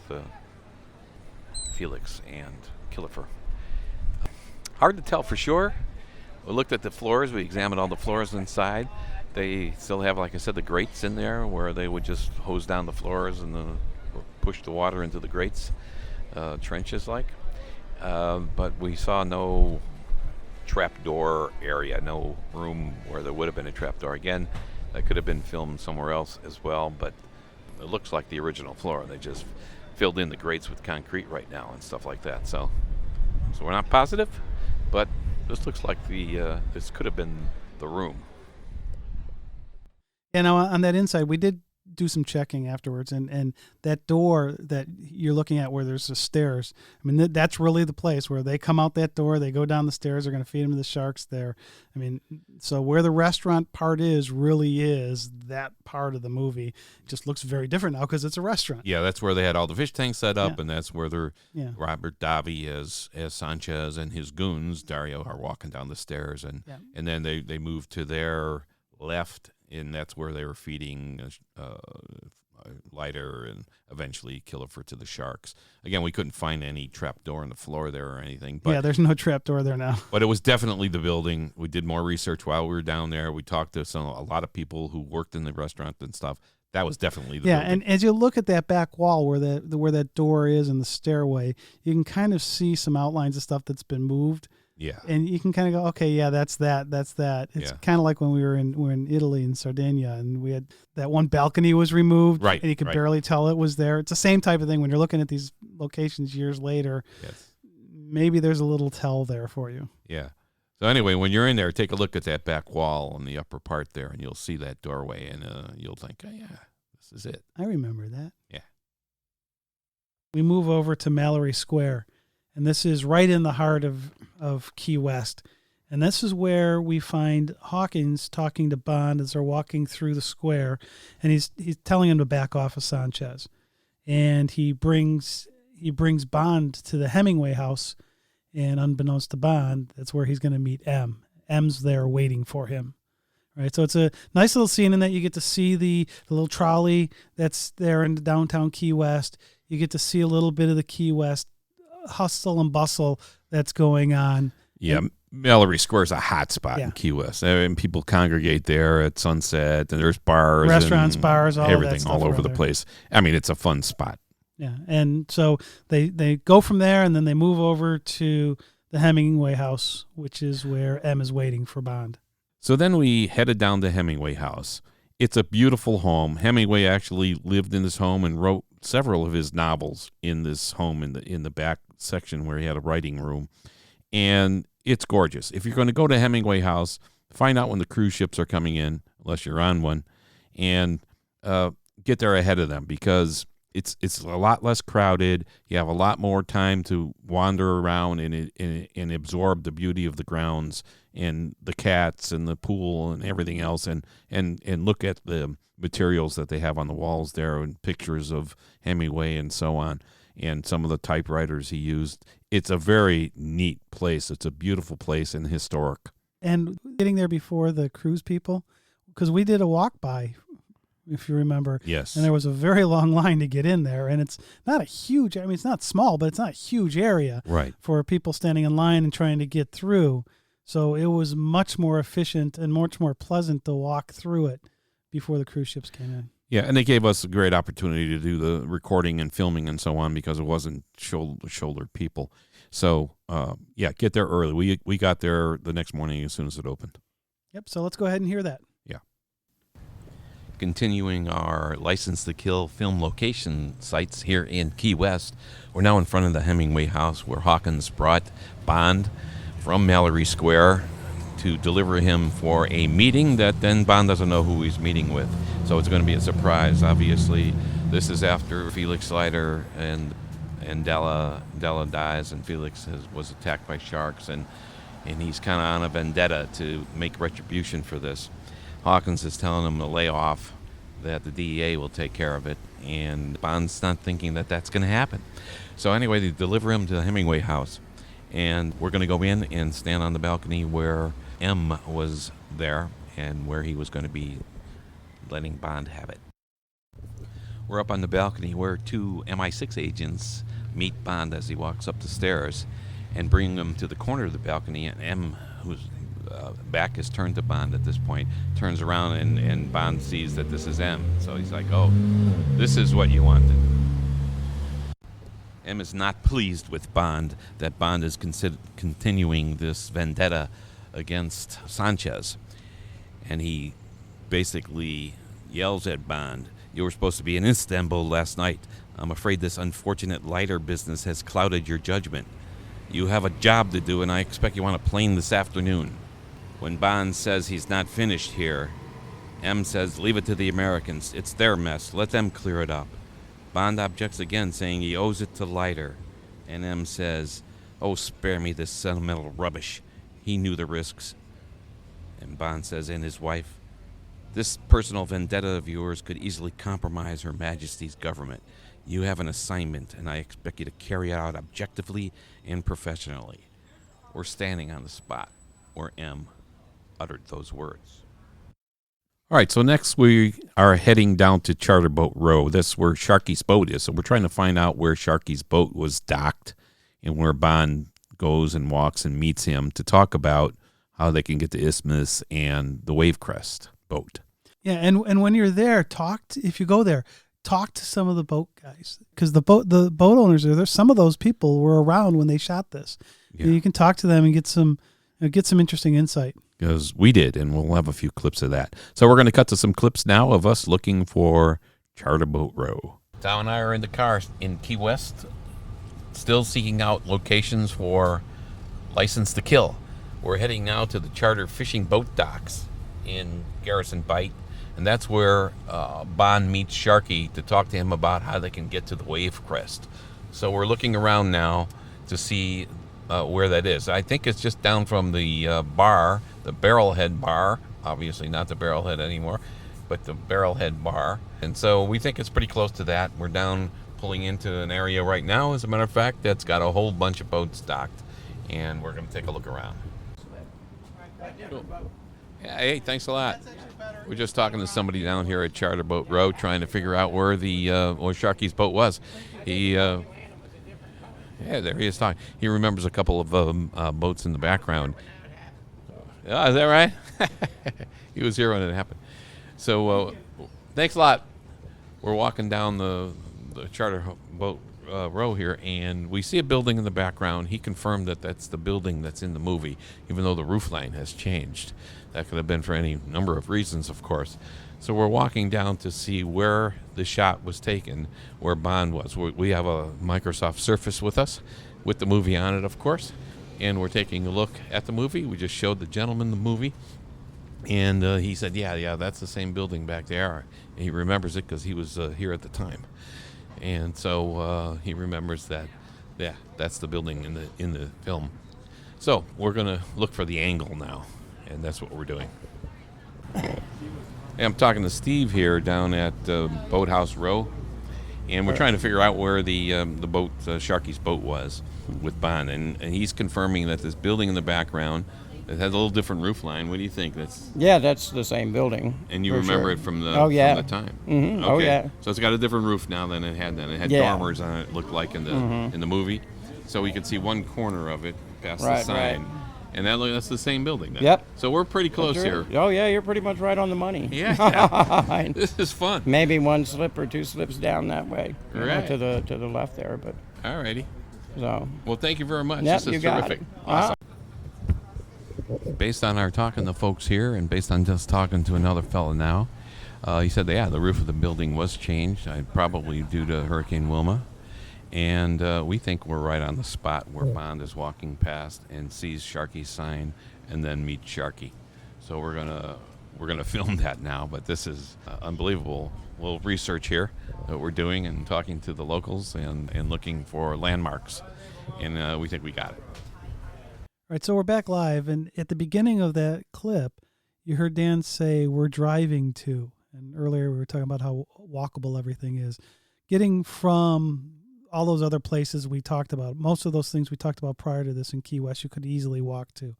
Felix and Kilifer. Hard to tell for sure. We looked at the floors. We examined all the floors inside. They still have, like I said, the grates in there where they would just hose down the floors and push the water into the grates, trenches like. But we saw no trapdoor area, no room where there would have been a trapdoor. Again, that could have been filmed somewhere else as well, but it looks like the original floor. They just filled in the grates with concrete right now and stuff like that. So we're not positive, but this looks like this could have been the room. You know, on that inside, we did do some checking afterwards, and that door that you're looking at where there's the stairs, I mean, that's really the place where they come out that door, they go down the stairs, they're going to feed them to the sharks there. I mean, so where the restaurant part really is that part of the movie. It just looks very different now because it's a restaurant. Yeah, that's where they had all the fish tanks set up, Yeah. and that's where Robert Davi as Sanchez and his goons, Dario, are walking down the stairs, and then they moved to their left, and that's where they were feeding Lighter and eventually Kilifer to the sharks. Again, we couldn't find any trap door in the floor there or anything. But, there's no trap door there now. But it was definitely the building. We did more research while we were down there. We talked to a lot of people who worked in the restaurant and stuff. That was definitely the building. And as you look at that back wall where that door is and the stairway, you can kind of see some outlines of stuff that's been moved. Yeah. And you can kind of go, okay, yeah, that's that. It's kind of like when we're in Italy in Sardinia, and we had that one balcony was removed, right? And you could barely tell it was there. It's the same type of thing when you're looking at these locations years later. Yes. Maybe there's a little tell there for you. Yeah. So anyway, when you're in there, take a look at that back wall on the upper part there, and you'll see that doorway, and you'll think, oh, yeah, this is it. I remember that. Yeah. We move over to Mallory Square. And this is right in the heart of Key West. And this is where we find Hawkins talking to Bond as they're walking through the square. And he's telling him to back off of Sanchez. And he brings Bond to the Hemingway house. And unbeknownst to Bond, that's where he's going to meet M. M's there waiting for him. Right, so it's a nice little scene in that you get to see the little trolley that's there in downtown Key West. You get to see a little bit of the Key West hustle and bustle that's going on. Yeah, Mallory Square is a hot spot in Key West, and people congregate there at sunset, and there's bars, restaurants, and bars, all everything, that stuff all over the there. place. I mean, it's a fun spot. Yeah, and so they go from there, and then they move over to the Hemingway house, which is where M is waiting for Bond. So then we headed down to Hemingway house. It's a beautiful home. Hemingway actually lived in this home and wrote several of his novels in this home in the back section where he had a writing room. And it's gorgeous. If you're going to go to Hemingway house, find out when the cruise ships are coming in, unless you're on one, and get there ahead of them because it's a lot less crowded. You have a lot more time to wander around and absorb the beauty of the grounds and the cats and the pool and everything else, and look at the materials that they have on the walls there and pictures of Hemingway and so on, and some of the typewriters he used. It's a very neat place. It's a beautiful place and historic. And getting there before the cruise people, because we did a walk by, if you remember. Yes. And there was a very long line to get in there, and it's not a huge, I mean, it's not small, but it's not a huge area for people standing in line and trying to get through. So it was much more efficient and much more pleasant to walk through it before the cruise ships came in. Yeah, and they gave us a great opportunity to do the recording and filming and so on because it wasn't shouldered people. So, get there early. We got there the next morning as soon as it opened. Yep, so let's go ahead and hear that. Yeah. Continuing our License to Kill film location sites here in Key West, we're now in front of the Hemingway house where Hawkins brought Bond from Mallory Square to deliver him for a meeting that then Bond doesn't know who he's meeting with. So it's going to be a surprise. Obviously, this is after Felix Leiter and Della dies, and Felix was attacked by sharks, and he's kind of on a vendetta to make retribution for this. Hawkins is telling him to lay off, that the DEA will take care of it, and Bond's not thinking that that's going to happen. So anyway, they deliver him to the Hemingway house, And we're going to go in and stand on the balcony where M was there and where he was going to be letting Bond have it. We're up on the balcony where two MI6 agents meet Bond as he walks up the stairs and bring him to the corner of the balcony. And M, whose back is turned to Bond at this point, turns around and Bond sees that this is M. So he's like, oh, this is what you wanted. M is not pleased with Bond, that Bond is continuing this vendetta against Sanchez. And he basically yells at Bond, "You were supposed to be in Istanbul last night. I'm afraid this unfortunate lighter business has clouded your judgment. You have a job to do, and I expect you on a plane this afternoon." When Bond says he's not finished here, M says, "Leave it to the Americans. It's their mess. Let them clear it up." Bond objects again, saying he owes it to Leiter. And M says, "Oh, spare me this sentimental rubbish. He knew the risks." And Bond says, and his wife, "This personal vendetta of yours could easily compromise Her Majesty's government. You have an assignment, and I expect you to carry it out objectively and professionally." We're standing on the spot where M uttered those words. All right, so next we are heading down to Charter Boat Row. That's where Sharky's boat is. So we're trying to find out where Sharky's boat was docked and where Bond goes and walks and meets him to talk about how they can get to Isthmus and the Wavecrest boat. Yeah, and when you're there, if you go there, talk to some of the boat guys, because the boat owners are there. Some of those people were around when they shot this. Yeah. You can talk to them and get some interesting insight. Because we did, and we'll have a few clips of that. So we're going to cut to some clips now of us looking for Charter Boat Row. Dow and I are in the car in Key West, still seeking out locations for License to Kill. We're heading now to the charter fishing boat docks in Garrison Bight, and that's where Bond meets Sharky to talk to him about how they can get to the Wavecrest. So we're looking around now to see where that is. I think it's just down from the bar, the Barrelhead Bar, obviously not the Barrelhead anymore, but the Barrelhead Bar. And so we think it's pretty close to that. We're down pulling into an area right now, as a matter of fact, that's got a whole bunch of boats docked, and we're going to take a look around. Cool. Yeah, hey, thanks a lot. We're just talking to somebody down here at Charter Boat Row, trying to figure out where where Sharky's boat was. There he is talking. He remembers a couple of boats in the background. Oh, is that right? He was here when it happened. So thanks a lot. We're walking down the Charter Boat Row here, and we see a building in the background. He confirmed that that's the building that's in the movie, even though the roofline has changed. That could have been for any number of reasons, of course. So we're walking down to see where the shot was taken, where Bond was. We have a Microsoft Surface with us, with the movie on it, of course. And we're taking a look at the movie. We just showed the gentleman the movie. And he said, yeah, that's the same building back there. And he remembers it because he was here at the time. And so he remembers that, yeah, that's the building in the film. So we're going to look for the angle now, and that's what we're doing. I'm talking to Steve here down at Boathouse Row, and we're trying to figure out where the boat, Sharky's boat, was with Bond, and he's confirming that this building in the background, it has a little different roof line. What do you think? That's the same building. And you remember it from the from the time? Mm-hmm. Okay. Oh yeah. So it's got a different roof now than it had then. It had dormers on it. Looked like in the movie, so we could see one corner of it past the sign. Right. And that's the same building then. Yep. So we're pretty close here. Oh, yeah, you're pretty much right on the money. Yeah. This is fun. Maybe one slip or two slips down that way. Right. To the left there, but. All righty. So. Well, thank you very much. Yep, this is you terrific. Got it. Awesome. Based on our talking to folks here and based on just talking to another fella now, he said that, the roof of the building was changed, probably due to Hurricane Wilma. And we think we're right on the spot where Bond is walking past and sees Sharky's sign and then meets Sharky. So we're gonna film that now. But this is unbelievable little research here that we're doing and talking to the locals and looking for landmarks. And we think we got it. All right, so we're back live, and at the beginning of that clip, you heard Dan say we're driving to, and earlier we were talking about how walkable everything is. Getting from all those other places we talked about, most of those things we talked about prior to this in Key West, you could easily walk to.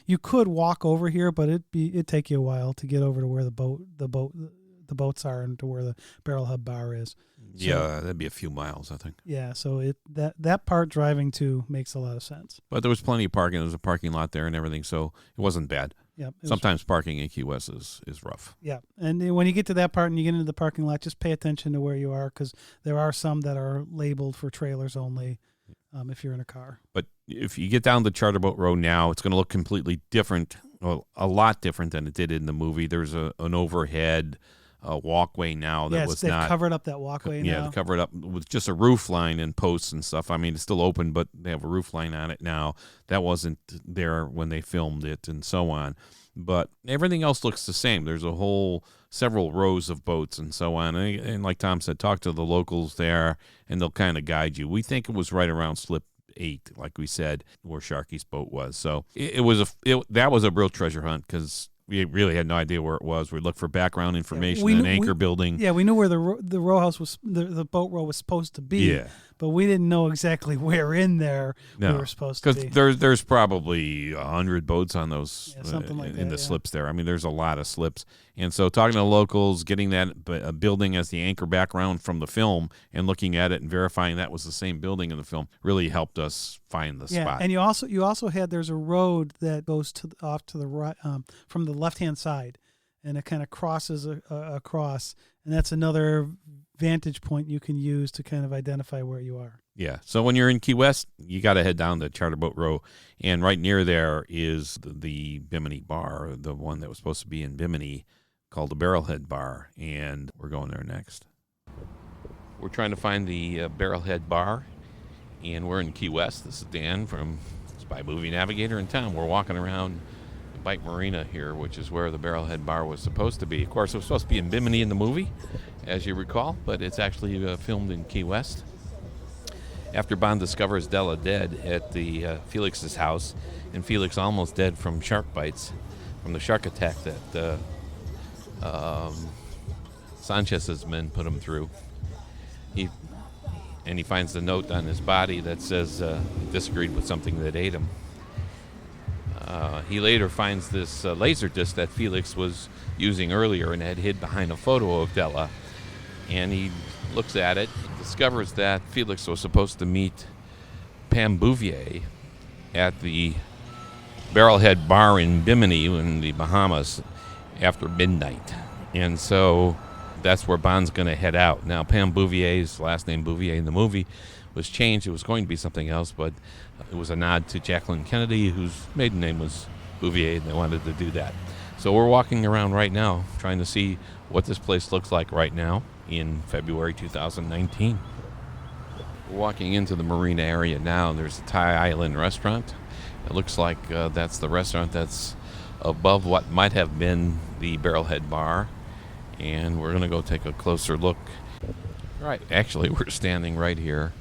You could walk over here, but it'd take you a while to get over to where the boats are and to where the Barrelhead Bar is. So, Yeah, that'd be a few miles, I think. Yeah, so that part driving to makes a lot of sense. But there was plenty of parking. There was a parking lot there and everything, so it wasn't bad. Yeah. Sometimes parking in Key West is rough. Yeah, and then when you get to that part and you get into the parking lot, just pay attention to where you are, because there are some that are labeled for trailers only if you're in a car. But if you get down the Charter Boat Road now, it's going to look completely different, well, a lot different than it did in the movie. There's an overhead walkway now that was they've not covered up that walkway now. Yeah, they covered up with just a roof line and posts and stuff. I mean, it's still open, but they have a roof line on it now. That wasn't there when they filmed it and so on. But everything else looks the same. There's several rows of boats and so on. And like Tom said, talk to the locals there, and they'll kind of guide you. We think it was right around Slip 8, like we said, where Sharky's boat was. So that was a real treasure hunt, because we really had no idea where it was. We looked for background information, an anchor building. Yeah, we knew where the row house was, the boat row was supposed to be. Yeah. But we didn't know exactly where in there we were supposed to be. Because there's probably 100 boats on those something like in that, the slips there. I mean, there's a lot of slips. And so talking to the locals, getting that building as the anchor background from the film and looking at it and verifying that was the same building in the film really helped us find the spot. And you also had, there's a road that goes off to the right from the left-hand side, and it kind of crosses across, and that's another vantage point you can use to kind of identify where you are. Yeah. So when you're in Key West, you got to head down to Charter Boat Row, and right near there is the Bimini Bar, the one that was supposed to be in Bimini, called the Barrelhead Bar, and we're going there next. We're trying to find the Barrelhead Bar, and we're in Key West. This is Dan from Spy Movie Navigator in town. We're walking around Bite Marina here, which is where the Barrelhead Bar was supposed to be. Of course, it was supposed to be in Bimini in the movie, as you recall, but it's actually filmed in Key West. After Bond discovers Della dead at the Felix's house, and Felix almost dead from shark bites, from the shark attack that Sanchez's men put him through, he finds the note on his body that says he disagreed with something that ate him. He later finds this laser disc that Felix was using earlier and had hid behind a photo of Della. And he looks at it, discovers that Felix was supposed to meet Pam Bouvier at the Barrelhead Bar in Bimini in the Bahamas after midnight. And so that's where Bond's going to head out. Now, Pam Bouvier's last name, Bouvier, in the movie was changed. It was going to be something else, but it was a nod to Jacqueline Kennedy, whose maiden name was Bouvier, and they wanted to do that. So we're walking around right now trying to see what this place looks like right now in February 2019. We're walking into the marina area now. There's a Thai Island restaurant. It looks like that's the restaurant that's above what might have been the Barrelhead Bar, and we're going to go take a closer look. Right, actually, we're standing right here.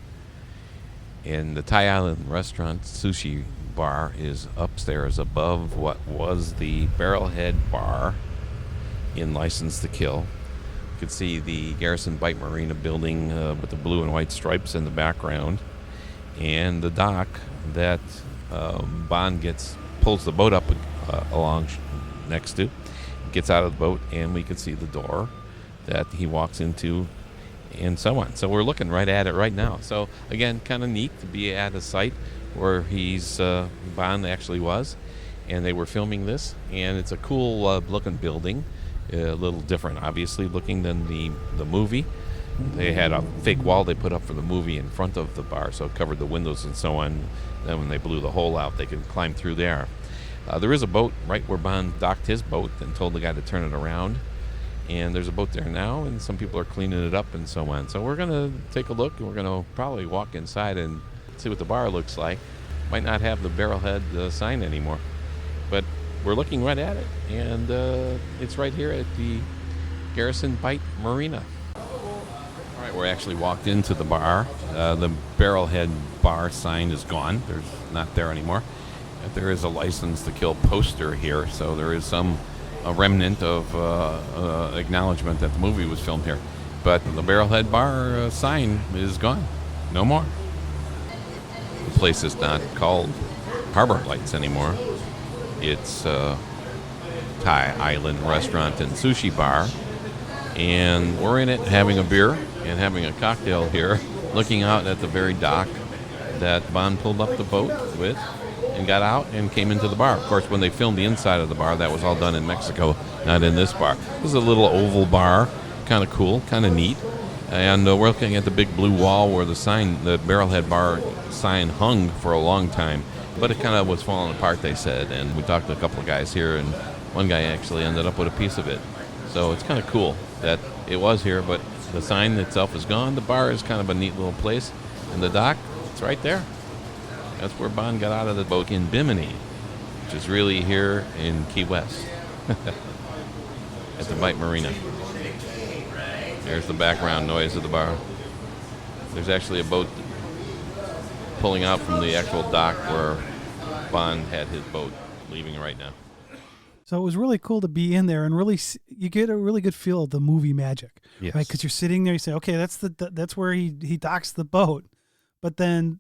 And the Thai Island restaurant sushi bar is upstairs above what was the Barrelhead Bar in License to Kill. You can see the Garrison Bite Marina building with the blue and white stripes in the background, and the dock that Bond pulls the boat up along next to, gets out of the boat, and we can see the door that he walks into, and so on. So we're looking right at it right now. So again, kind of neat to be at a site where Bond actually was, and they were filming this, and it's a cool looking building, a little different obviously looking than the movie. They had a fake wall they put up for the movie in front of the bar, so it covered the windows and so on. Then when they blew the hole out, they could climb through there. There is a boat right where Bond docked his boat and told the guy to turn it around. And there's a boat there now, and some people are cleaning it up and so on. So we're going to take a look, and we're going to probably walk inside and see what the bar looks like. Might not have the Barrelhead sign anymore, but we're looking right at it, and it's right here at the Garrison Bite Marina. All right, we're actually walked into the bar. The Barrelhead Bar sign is gone. There's not there anymore. But there is a License to Kill poster here, so there is a remnant of acknowledgement that the movie was filmed here. But the Barrelhead Bar sign is gone. No more. The place is not called Harbor Lights anymore. It's Thai Island Restaurant and Sushi Bar. And we're in it having a beer and having a cocktail here, looking out at the very dock that Bond pulled up the boat with and got out and came into the bar. Of course, when they filmed the inside of the bar, that was all done in Mexico, not in this bar. This is a little oval bar, kind of cool, kind of neat. And we're looking at the big blue wall where the Barrelhead Bar sign hung for a long time. But it kind of was falling apart, they said. And we talked to a couple of guys here, and one guy actually ended up with a piece of it. So it's kind of cool that it was here, but the sign itself is gone. The bar is kind of a neat little place. And the dock, it's right there. That's where Bond got out of the boat in Bimini, which is really here in Key West at the Bight Marina. There's the background noise of the bar. There's actually a boat pulling out from the actual dock where Bond had his boat leaving right now. So it was really cool to be in there and really you get a really good feel of the movie magic, Yes. right? Because you're sitting there, you say, okay, that's where he docks the boat, but then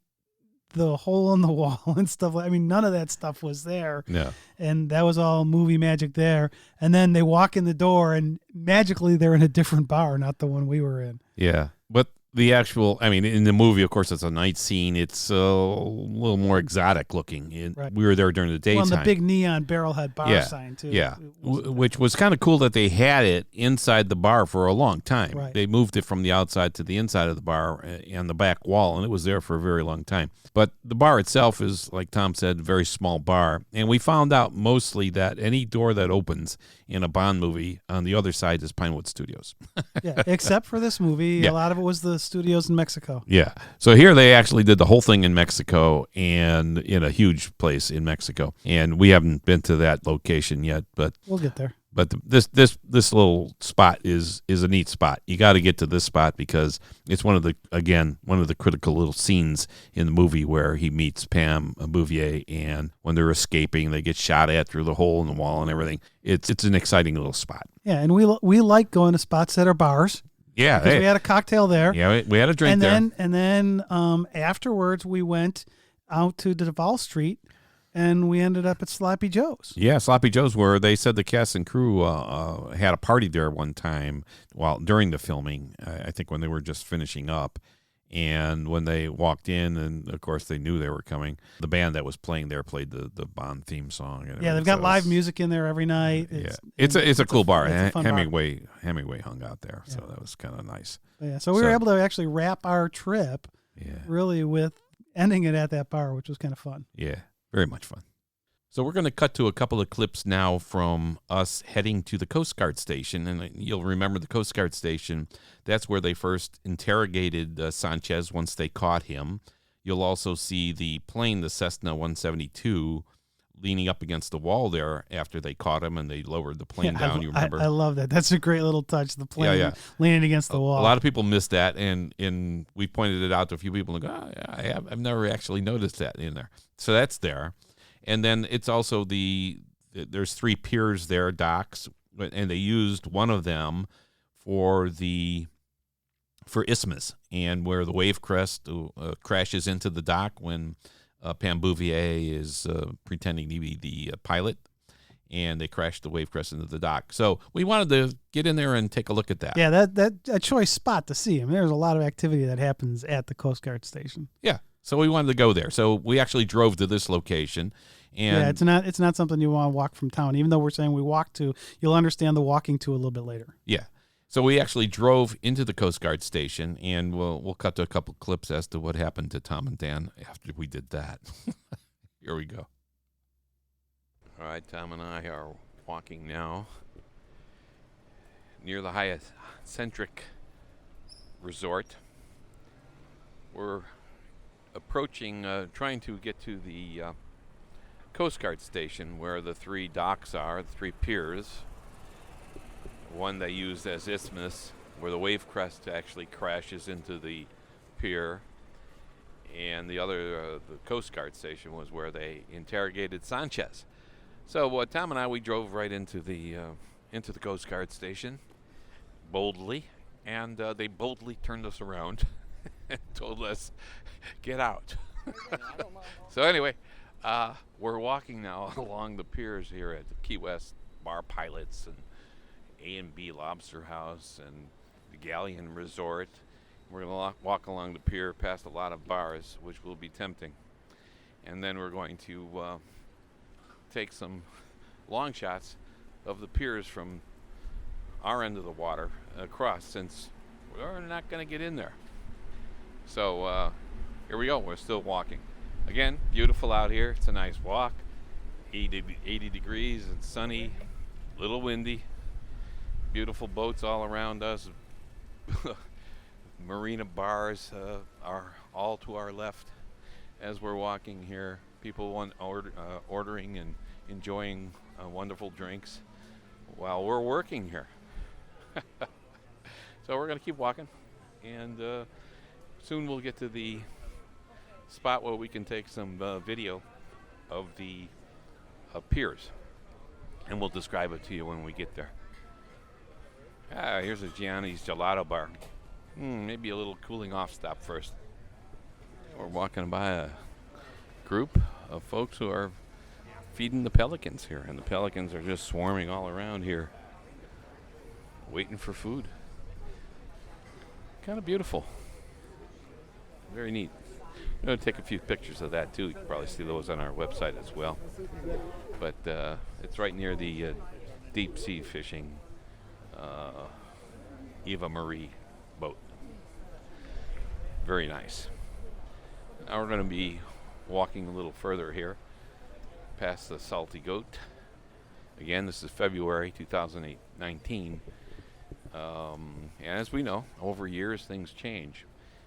the hole in the wall and stuff. I mean, none of that stuff was there. No. And that was all movie magic there. And then they walk in the door and magically they're in a different bar, not the one we were in. Yeah. But the actual, I mean, in the movie, of course, it's a night scene. It's a little more exotic looking. Right. We were there during the daytime. Well, and the big neon Barrelhead Bar sign, too. Yeah, It was- which was kind of cool that they had it inside the bar for a long time. Right. They moved it from the outside to the inside of the bar and the back wall, and it was there for a very long time. But the bar itself is, like Tom said, a very small bar. And we found out mostly that any door that opens in a Bond movie, on the other side is Pinewood Studios. yeah, except for this movie, Yeah. a lot of it was the studios in Mexico. Yeah. So here they actually did the whole thing in Mexico and in a huge place in Mexico. And we haven't been to that location yet, but We'll get there. this little spot is a neat spot. You got to get to this spot because it's one of the critical little scenes in the movie where he meets Pam Bouvier, and when they're escaping, they get shot at through the hole in the wall and everything. It's an exciting little spot. Yeah, and we like going to spots that are bars. Yeah, Because we had a cocktail there. yeah, we had a drink there. And then afterwards we went out to Duval Street and we ended up at Sloppy Joe's. Yeah, Sloppy Joe's, where they said the cast and crew had a party there one time during the filming. I think when they were just finishing up, and when they walked in, and of course they knew they were coming. The band that was playing there played the Bond theme song. And Yeah, they've got live music in there every night. It's a cool bar. It's a fun bar. Hemingway hung out there, so that was kind of nice. Yeah, so we were able to actually wrap our trip Yeah, really with ending it at that bar, which was kind of fun. yeah, very much fun. So we're going to cut to a couple of clips now from us heading to the Coast Guard station. And you'll remember the Coast Guard station. That's where they first interrogated Sanchez once they caught him. You'll also see the plane, the Cessna 172, leaning up against the wall there after they caught him and they lowered the plane down. You remember? I love that. That's a great little touch. The plane leaning against the wall. A lot of people missed that, and we pointed it out to a few people and go, I've never actually noticed that in there. So that's there. And then it's also there's 3 piers there, docks, and they used one of them for Isthmus, and where the wave crest crashes into the dock when Pam Bouvier is pretending to be the pilot, and they crashed the wave crest into the dock. So we wanted to get in there and take a look at that. Yeah, that a choice spot to see. I mean, there's a lot of activity that happens at the Coast Guard station. Yeah. So we wanted to go there. So we actually drove to this location. And yeah, it's not something you want to walk from town. Even though we're saying we walk to, you'll understand the walking to a little bit later. Yeah. So we actually drove into the Coast Guard station, and we'll cut to a couple clips as to what happened to Tom and Dan after we did that. Here we go. All right, Tom and I are walking now near the Hyatt-centric resort. We're approaching, trying to get to the Coast Guard station where the 3 docks are, the 3 piers. One they used as Isthmus, where the wave crest actually crashes into the pier, and the other, the Coast Guard station, was where they interrogated Sanchez. So Tom and I, we drove right into the Coast Guard station boldly, and they boldly turned us around. told us, get out. So anyway, we're walking now along the piers here at the Key West Bar Pilots and A&B Lobster House and the Galleon Resort. We're going to walk along the pier past a lot of bars, which will be tempting. And then we're going to take some long shots of the piers from our end of the water across, since we're not going to get in there. So here we go. We're still walking. Again, beautiful out here. It's a nice walk. 80 degrees and sunny, little windy. Beautiful boats all around us. Marina bars are all to our left as we're walking here. People ordering and enjoying wonderful drinks while we're working here. So we're going to keep walking, and soon we'll get to the spot where we can take some video of the piers, and we'll describe it to you when we get there. Here's a Gianni's Gelato Bar. Maybe a little cooling off stop first. We're walking by a group of folks who are feeding the pelicans here, and the pelicans are just swarming all around here, waiting for food. Kind of beautiful. Very neat. I'm going to take a few pictures of that too. You can probably see those on our website as well. But it's right near the deep sea fishing Eva Marie boat. Very nice. Now we're going to be walking a little further here past the Salty Goat. Again, this is February 2019. And as we know, over years things change.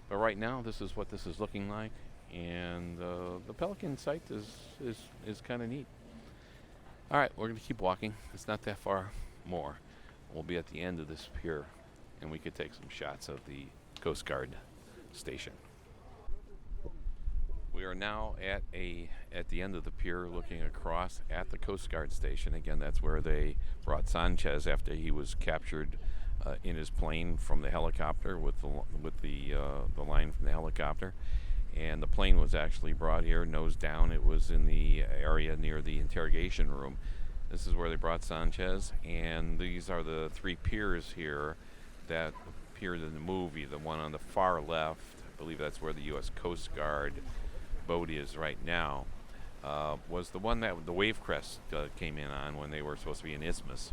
But right now, this is what this is looking like. And the Pelican site is kind of neat. All right, we're going to keep walking. It's not that far more. We'll be at the end of this pier, and we could take some shots of the Coast Guard station. We are now at the end of the pier, looking across at the Coast Guard station. Again, that's where they brought Sanchez after he was captured in his plane from the helicopter with the line from the helicopter. And the plane was actually brought here nose down. It was in the area near the interrogation room. This is where they brought Sanchez, and these are the three piers here that appeared in the movie. The one on the far left, I believe that's where the U.S. Coast Guard boat is right now, was the one that the Wavecrest came in on when they were supposed to be in Isthmus.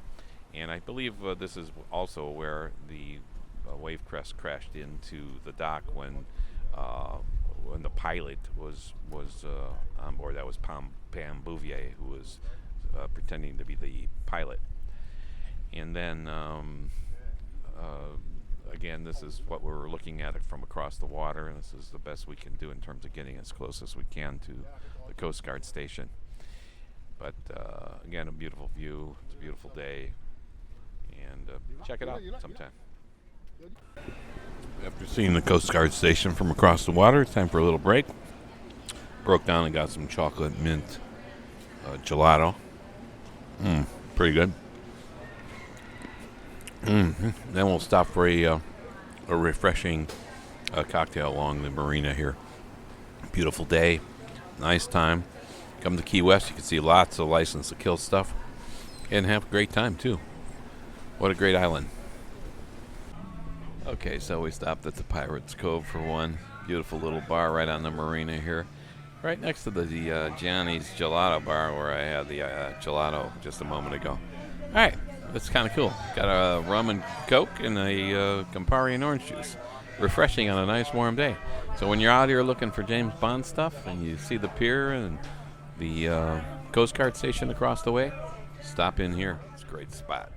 And I believe this is also where the Wavecrest crashed into the dock when the pilot was on board. That was Pam Bouvier, who was pretending to be the pilot. And then again, this is what we're looking at it from across the water, and this is the best we can do in terms of getting as close as we can to the Coast Guard station. But again, a beautiful view. It's a beautiful day, and check it out sometime. After seeing the Coast Guard station from across the water, it's time for a little break. Broke down and got some chocolate mint gelato. Pretty good. Then we'll stop for a refreshing cocktail along the marina here. Beautiful day, nice time. Come to Key West, you can see lots of license to kill stuff and have a great time too. What a great island. Okay, so we stopped at the Pirates Cove for one. Beautiful little bar right on the marina here, right next to the Gianni's Gelato Bar where I had the gelato just a moment ago. All right, that's kind of cool. Got a rum and Coke and a Campari and orange juice. Refreshing on a nice warm day. So when you're out here looking for James Bond stuff and you see the pier and the Coast Guard station across the way, stop in here. It's a great spot.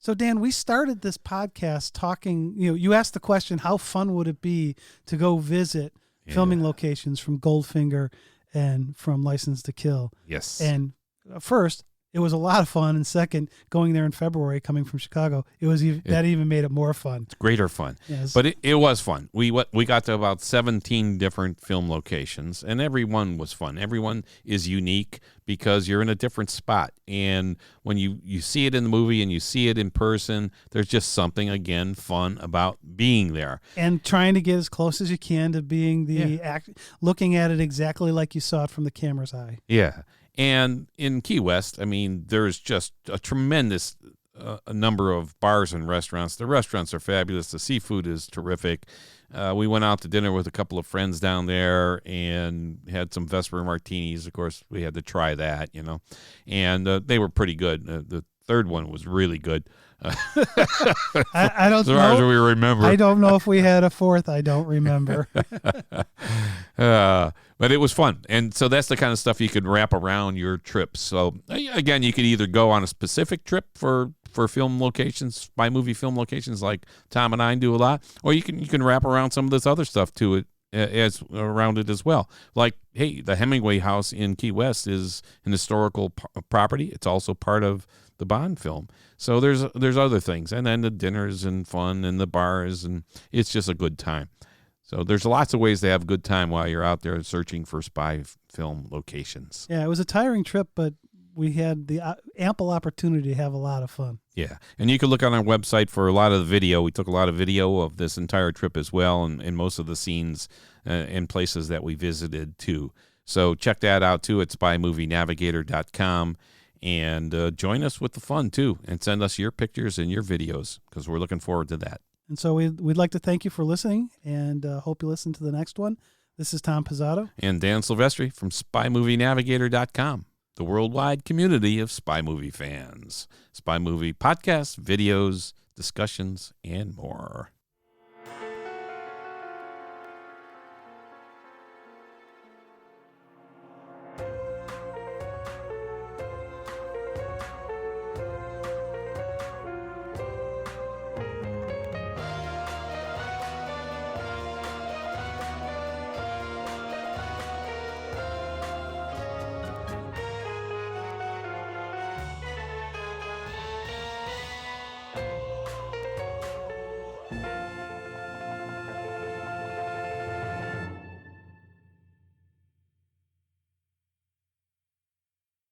So Dan, we started this podcast talking, you asked the question, how fun would it be to go visit filming locations from Goldfinger and from License to Kill? Yes. And first, it was a lot of fun. And second, going there in February, coming from Chicago, it was that even made it more fun. Greater fun. Yes. But it was fun. We got to about 17 different film locations, and everyone was fun. Everyone is unique because you're in a different spot. And when you see it in the movie and you see it in person, there's just something, again, fun about being there. And trying to get as close as you can to being looking at it exactly like you saw it from the camera's eye. Yeah. And in Key West, I mean, there's just a tremendous a number of bars and restaurants. The restaurants are fabulous. The seafood is terrific. We went out to dinner with a couple of friends down there and had some Vesper martinis. Of course, we had to try that, and they were pretty good. The third one was really good. I don't as far as know. we remember. I don't know if we had a fourth. I don't remember. But it was fun. And so that's the kind of stuff you could wrap around your trips. So, again, you could either go on a specific trip for film locations, by movie film locations like Tom and I do a lot, or you can wrap around some of this other stuff to it as around it as well. Like, hey, the Hemingway house in Key West is an historical property. It's also part of the Bond film. So there's other things. And then the dinners and fun and the bars, and it's just a good time. So there's lots of ways to have a good time while you're out there searching for spy film locations. Yeah, it was a tiring trip, but we had the ample opportunity to have a lot of fun. Yeah, and you can look on our website for a lot of the video. We took a lot of video of this entire trip as well, and most of the scenes and places that we visited too. So check that out too at spymovienavigator.com, and join us with the fun too, and send us your pictures and your videos because we're looking forward to that. And so we'd like to thank you for listening, and hope you listen to the next one. This is Tom Pizzato. And Dan Silvestri from spymovienavigator.com, the worldwide community of spy movie fans. Spy movie podcasts, videos, discussions, and more.